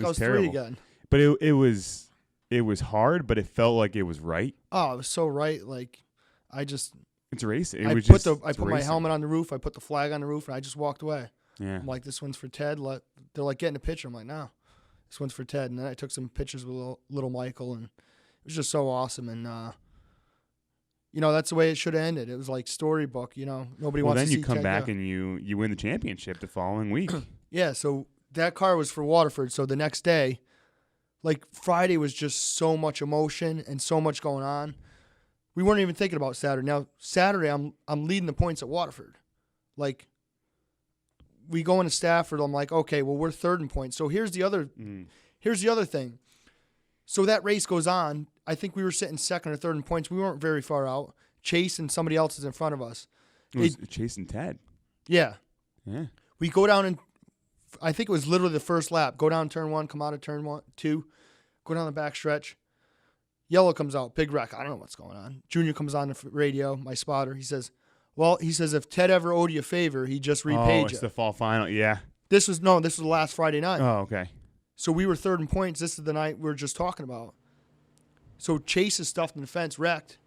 F: was
E: terrible.
F: 3 again.
E: But it was hard, but it felt like it was right.
F: Oh, it was so right. Like,
E: It's racing.
F: I put my helmet on the roof. I put the flag on the roof, and I just walked away.
E: Yeah.
F: I'm like, this one's for Ted. They're like, getting a picture. I'm like, no, this one's for Ted. And then I took some pictures with little Michael, and it was just so awesome. And that's the way it should have ended. It was like storybook. Nobody wants to see Ted.
E: Then you come back and you win the championship the following week.
F: Yeah. So that car was for Waterford. So the next day, like Friday was just so much emotion and so much going on. We weren't even thinking about Saturday. Now Saturday, I'm leading the points at Waterford. Like, we go into Stafford. I'm like, okay, well, we're third in points. So here's the other thing. So that race goes on. I think we were sitting second or third in points. We weren't very far out. Chase and somebody else is in front of us.
E: It was Chase and Ted.
F: Yeah.
E: Yeah.
F: We go down and I think it was literally the first lap. Go down turn 1, come out of turn 2, go down the back stretch. Yellow comes out, big wreck. I don't know what's going on. Junior comes on the radio, my spotter. He says, if Ted ever owed you a favor, he just repaid you.
E: It's the fall final, yeah.
F: This was the last Friday night.
E: Oh, okay.
F: So we were third in points. This is the night we were just talking about. So Chase is stuffed in the fence, wrecked.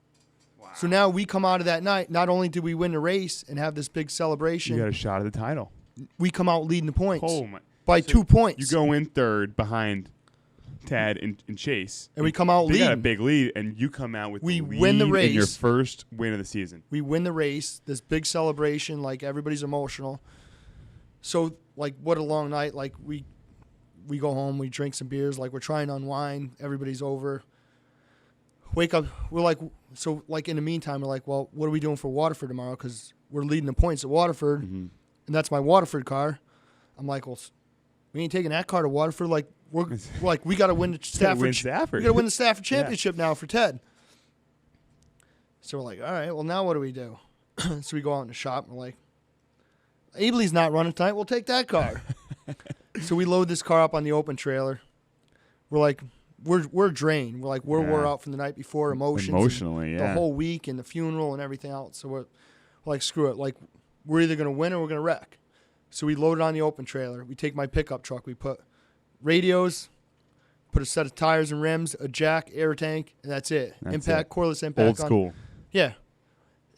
F: Wow. So now we come out of that night. Not only did we win the race and have this big celebration.
E: You got a shot at the title.
F: We come out leading the points.
E: Oh my!
F: By 2 points.
E: You go in third behind Ted and Chase.
F: And we come out leading.
E: They got a big lead, and you come out with
F: we
E: the lead
F: win the race.
E: in your first win of the season.
F: We win the race, this big celebration, like everybody's emotional. So, like, what a long night. Like, we go home, we drink some beers, like we're trying to unwind, everybody's over. Wake up, we're like, so like in the meantime, we're like, well, what are we doing for Waterford tomorrow? Because we're leading the points at Waterford, and that's my Waterford car. I'm like, well, we ain't taking that car to Waterford. Like, we're like, we got to win the Stafford. We got to win the Stafford championship now for Ted. So we're like, all right, well, now what do we do? So we go out in the shop, and we're like, Abley's not running tonight. We'll take that car. So we load this car up on the open trailer. We're like, we're drained. We're like, we're wore out from the night before,
E: emotionally,
F: the whole week and the funeral and everything else. So we're like, screw it. Like, we're either going to win or we're going to wreck. So we load it on the open trailer. We take my pickup truck. We put radios, put a set of tires and rims, a jack, air tank, and that's it. Cordless impact.
E: Old school.
F: Yeah.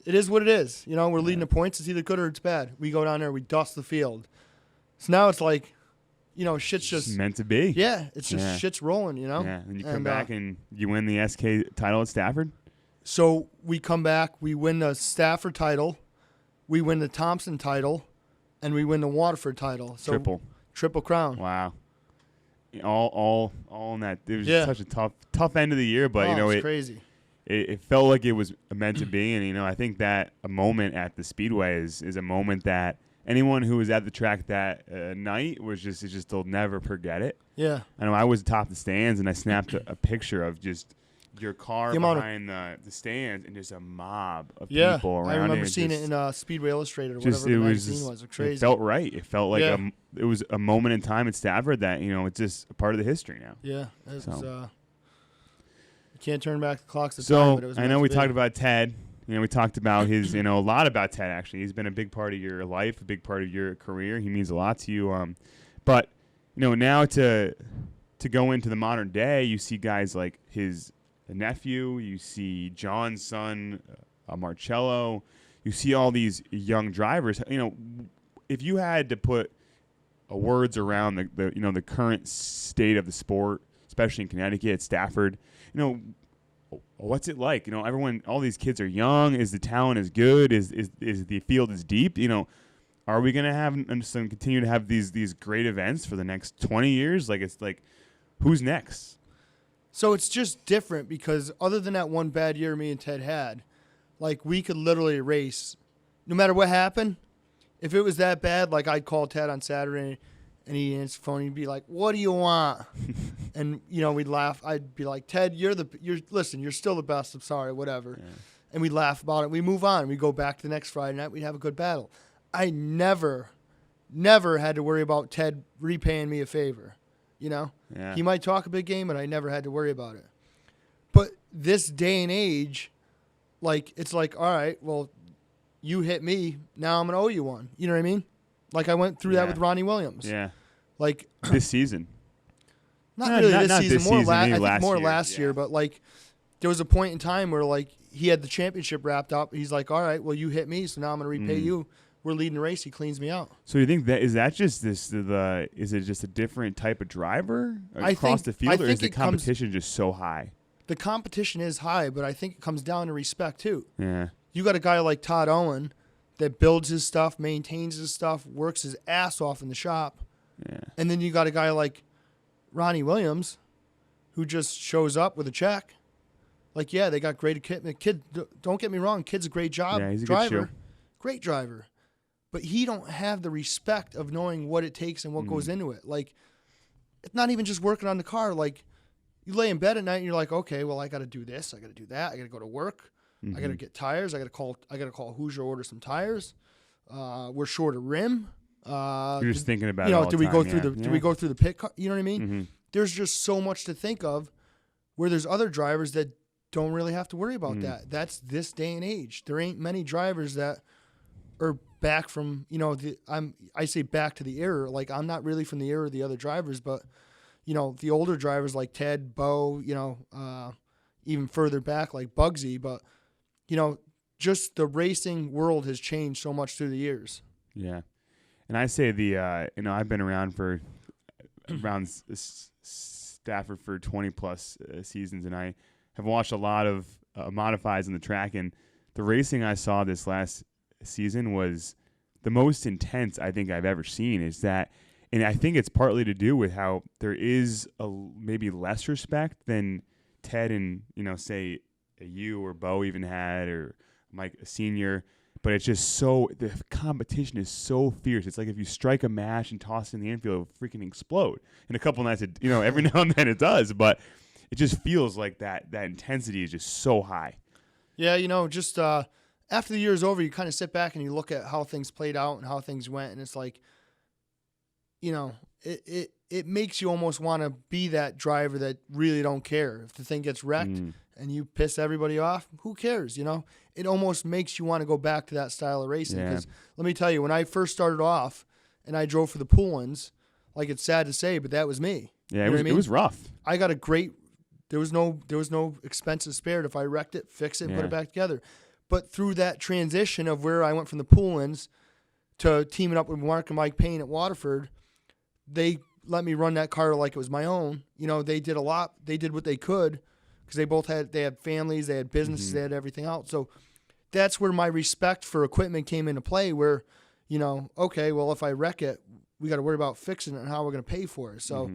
F: It is what it is. We're leading the points. It's either good or it's bad. We go down there. We dust the field. So now it's like, shit's just
E: meant to be.
F: Yeah, it's just shit's rolling,
E: Yeah, and you come back and you win the SK title at Stafford?
F: So we come back, we win the Stafford title, we win the Thompson title, and we win the Waterford title. So triple crown.
E: Wow. All in that. It was just such a tough end of the year, but
F: it's crazy.
E: It felt like it was meant to be, and I think that a moment at the Speedway is a moment that anyone who was at the track that night they'll never forget it.
F: Yeah.
E: I know I was atop the stands, and I snapped a picture of just your car behind the stands and just a mob of people around.
F: I remember seeing it in Speedway Illustrated or whatever the magazine was. It was crazy.
E: It felt right. It felt like it was a moment in time at Stafford that it's just a part of the history now.
F: Yeah. It's, you can't turn back the clocks.
E: So I know we talked about Ted. We talked about his, a lot about Ted, actually. He's been a big part of your life, a big part of your career. He means a lot to you. But, now to go into the modern day, you see guys like his nephew, you see John's son, Marcello, you see all these young drivers. If you had to put words around the current state of the sport, especially in Connecticut, Stafford, what's it like? All these kids are young. Is the talent as good? Is the field as deep? Are we going to continue to have these great events for the next 20 years? It's like, who's next?
F: So it's just different because other than that one bad year me and Ted had, like, we could literally race no matter what happened. If it was that bad, like, I'd call Ted on Saturday and he'd answer the phone and he'd be like, what do you want? And, we'd laugh. I'd be like, Ted, you're still the best. I'm sorry, whatever. Yeah. and we laugh about it. We move on. We go back to the next Friday night. We'd have a good battle. I never had to worry about Ted repaying me a favor. You know, he might talk a big game, but I never had to worry about it. But this day and age, like, it's like, all right, well, you hit me, now I'm going to owe you one. You know what I mean? Like, I went through that with Ronnie Williams.
E: Yeah.
F: Like,
E: this season.
F: Not really this season.
E: This
F: more
E: season,
F: I think more
E: year,
F: last year. But, like, there was a point in time where, like, he had the championship wrapped up. He's like, all right, well, you hit me, so now I'm going to repay you. We're leading the race. He cleans me out.
E: So you think is that just is it just a different type of driver across the field, or is the competition just so high?
F: The competition is high, but I think it comes down to respect too.
E: Yeah.
F: You got a guy like Todd Owen that builds his stuff, maintains his stuff, works his ass off in the shop.
E: Yeah.
F: And then you got a guy like Ronnie Williams who just shows up with a check. Like, yeah, they got great equipment. Kid, don't get me wrong, kid's a great job.
E: Yeah, he's a
F: driver.
E: good show.
F: Great driver. But he don't have the respect of knowing what it takes and what goes into it. Like, it's not even just working on the car. Like, you lay in bed at night and you're like, okay, well, I got to do this, I got to do that, I got to go to work, I got to get tires, I got to call Hoosier, order some tires. We're short a rim.
E: You're just thinking about
F: it
E: all
F: do
E: the
F: we go
E: time,
F: through do we go through the pit car? You know what I mean? There's just so much to think of, where there's other drivers that don't really have to worry about that. That's this day and age. There ain't many drivers that are back from, I say back to the era. Like, I'm not really from the era of the other drivers, but, the older drivers like Ted, Bo, even further back like Bugsy. But, just the racing world has changed so much through the years.
E: Yeah. And I say I've been around Stafford for 20 plus seasons, and I have watched a lot of modifies on the track, and the racing I saw this last season was the most intense I think I've ever seen. And I think it's partly to do with how there is maybe less respect than Ted and say you or Bo even had, or Mike a senior. But it's just the competition is so fierce. It's like if you strike a match and toss it in the infield, it'll freaking explode. And a couple nights, every now and then it does, but it just feels like that intensity is just so high.
F: Yeah, just after the year is over, you kind of sit back and you look at how things played out and how things went, and it's like, it makes you almost want to be that driver that really don't care. If the thing gets wrecked and you piss everybody off, who cares, It almost makes you want to go back to that style of racing. Because let me tell you, when I first started off and I drove for the Poolins, like, it's sad to say, but that was me.
E: Yeah, it was rough.
F: I got a great – there was no expenses spared. If I wrecked it, fix it, and put it back together. But through that transition of where I went from the Poolins to teaming up with Mark and Mike Payne at Waterford, they let me run that car like it was my own. They did a lot. They did what they could, because they had families, they had businesses, they had everything else. So that's where my respect for equipment came into play, where, okay, well, if I wreck it, we got to worry about fixing it and how we're going to pay for it. So,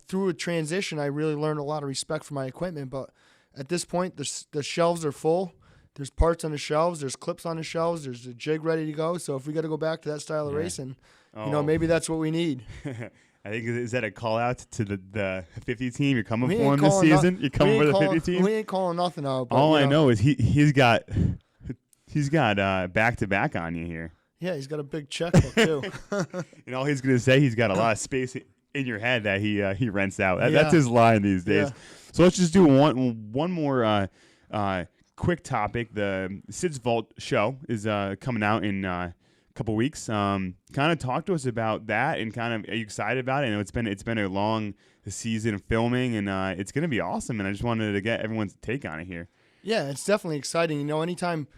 F: through a transition, I really learned a lot of respect for my equipment. But at this point, the shelves are full. There's parts on the shelves. There's clips on the shelves. There's a jig ready to go. So if we got to go back to that style of racing, maybe that's what we need.
E: I think, is that a call out to the 50 team? You're coming for him this season? You're coming for the 50 team?
F: We ain't calling nothing out. But,
E: all I know is he's got back-to-back on you here.
F: Yeah, he's got a big checkbook too.
E: And all he's going to say, he's got a lot of space in your head that he rents out. That's his line these days. Yeah. So let's just do one more quick topic. The Sid's Vault show is coming out in couple weeks. Kind of talk to us about that, and kind of, are you excited about it? I know it's been a long season of filming, and it's going to be awesome. And I just wanted to get everyone's take on it here. Yeah,
F: it's definitely exciting. Anytime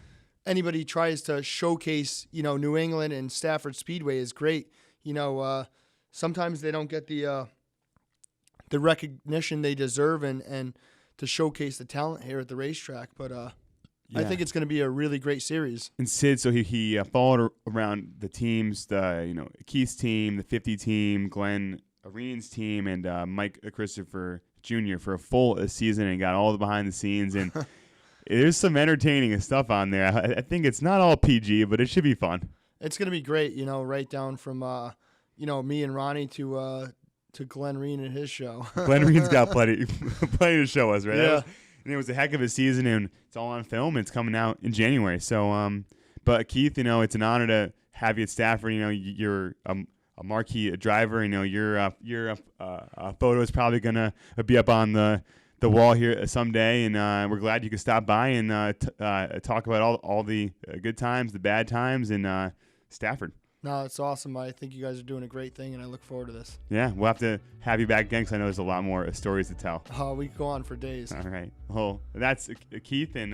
F: anybody tries to showcase, New England and Stafford Speedway is great. Sometimes they don't get the recognition they deserve, and to showcase the talent here at the racetrack, but I think it's going to be a really great series.
E: And Sid, so he followed around the teams, Keith's team, the 50 team, Glenn Arene's team, and Mike Christopher Jr. for a full season, and got all the behind the scenes. And there's some entertaining stuff on there. I think it's not all PG, but it should be fun.
F: It's going to be great, right down from me and Ronnie to Glenn Arene and his show.
E: Glenn Arene's got plenty to show us, right?
F: Yeah.
G: and it was a heck of a season, and it's all on film. And it's coming out in January. So, but Keith, it's an honor to have you at Stafford. You're a marquee driver. Your photo is probably gonna be up on the wall here someday, and we're glad you could stop by and talk about all the good times, the bad times in Stafford.
F: No, it's awesome. I think you guys are doing a great thing, and I look forward to this.
G: Yeah, we'll have to have you back again because I know there's a lot more stories to tell.
F: Oh, we could go on for days.
G: All right. Well, that's Keith, and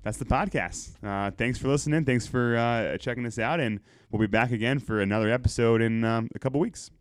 G: that's the podcast. Thanks for listening. Thanks for checking us out, and we'll be back again for another episode in a couple weeks.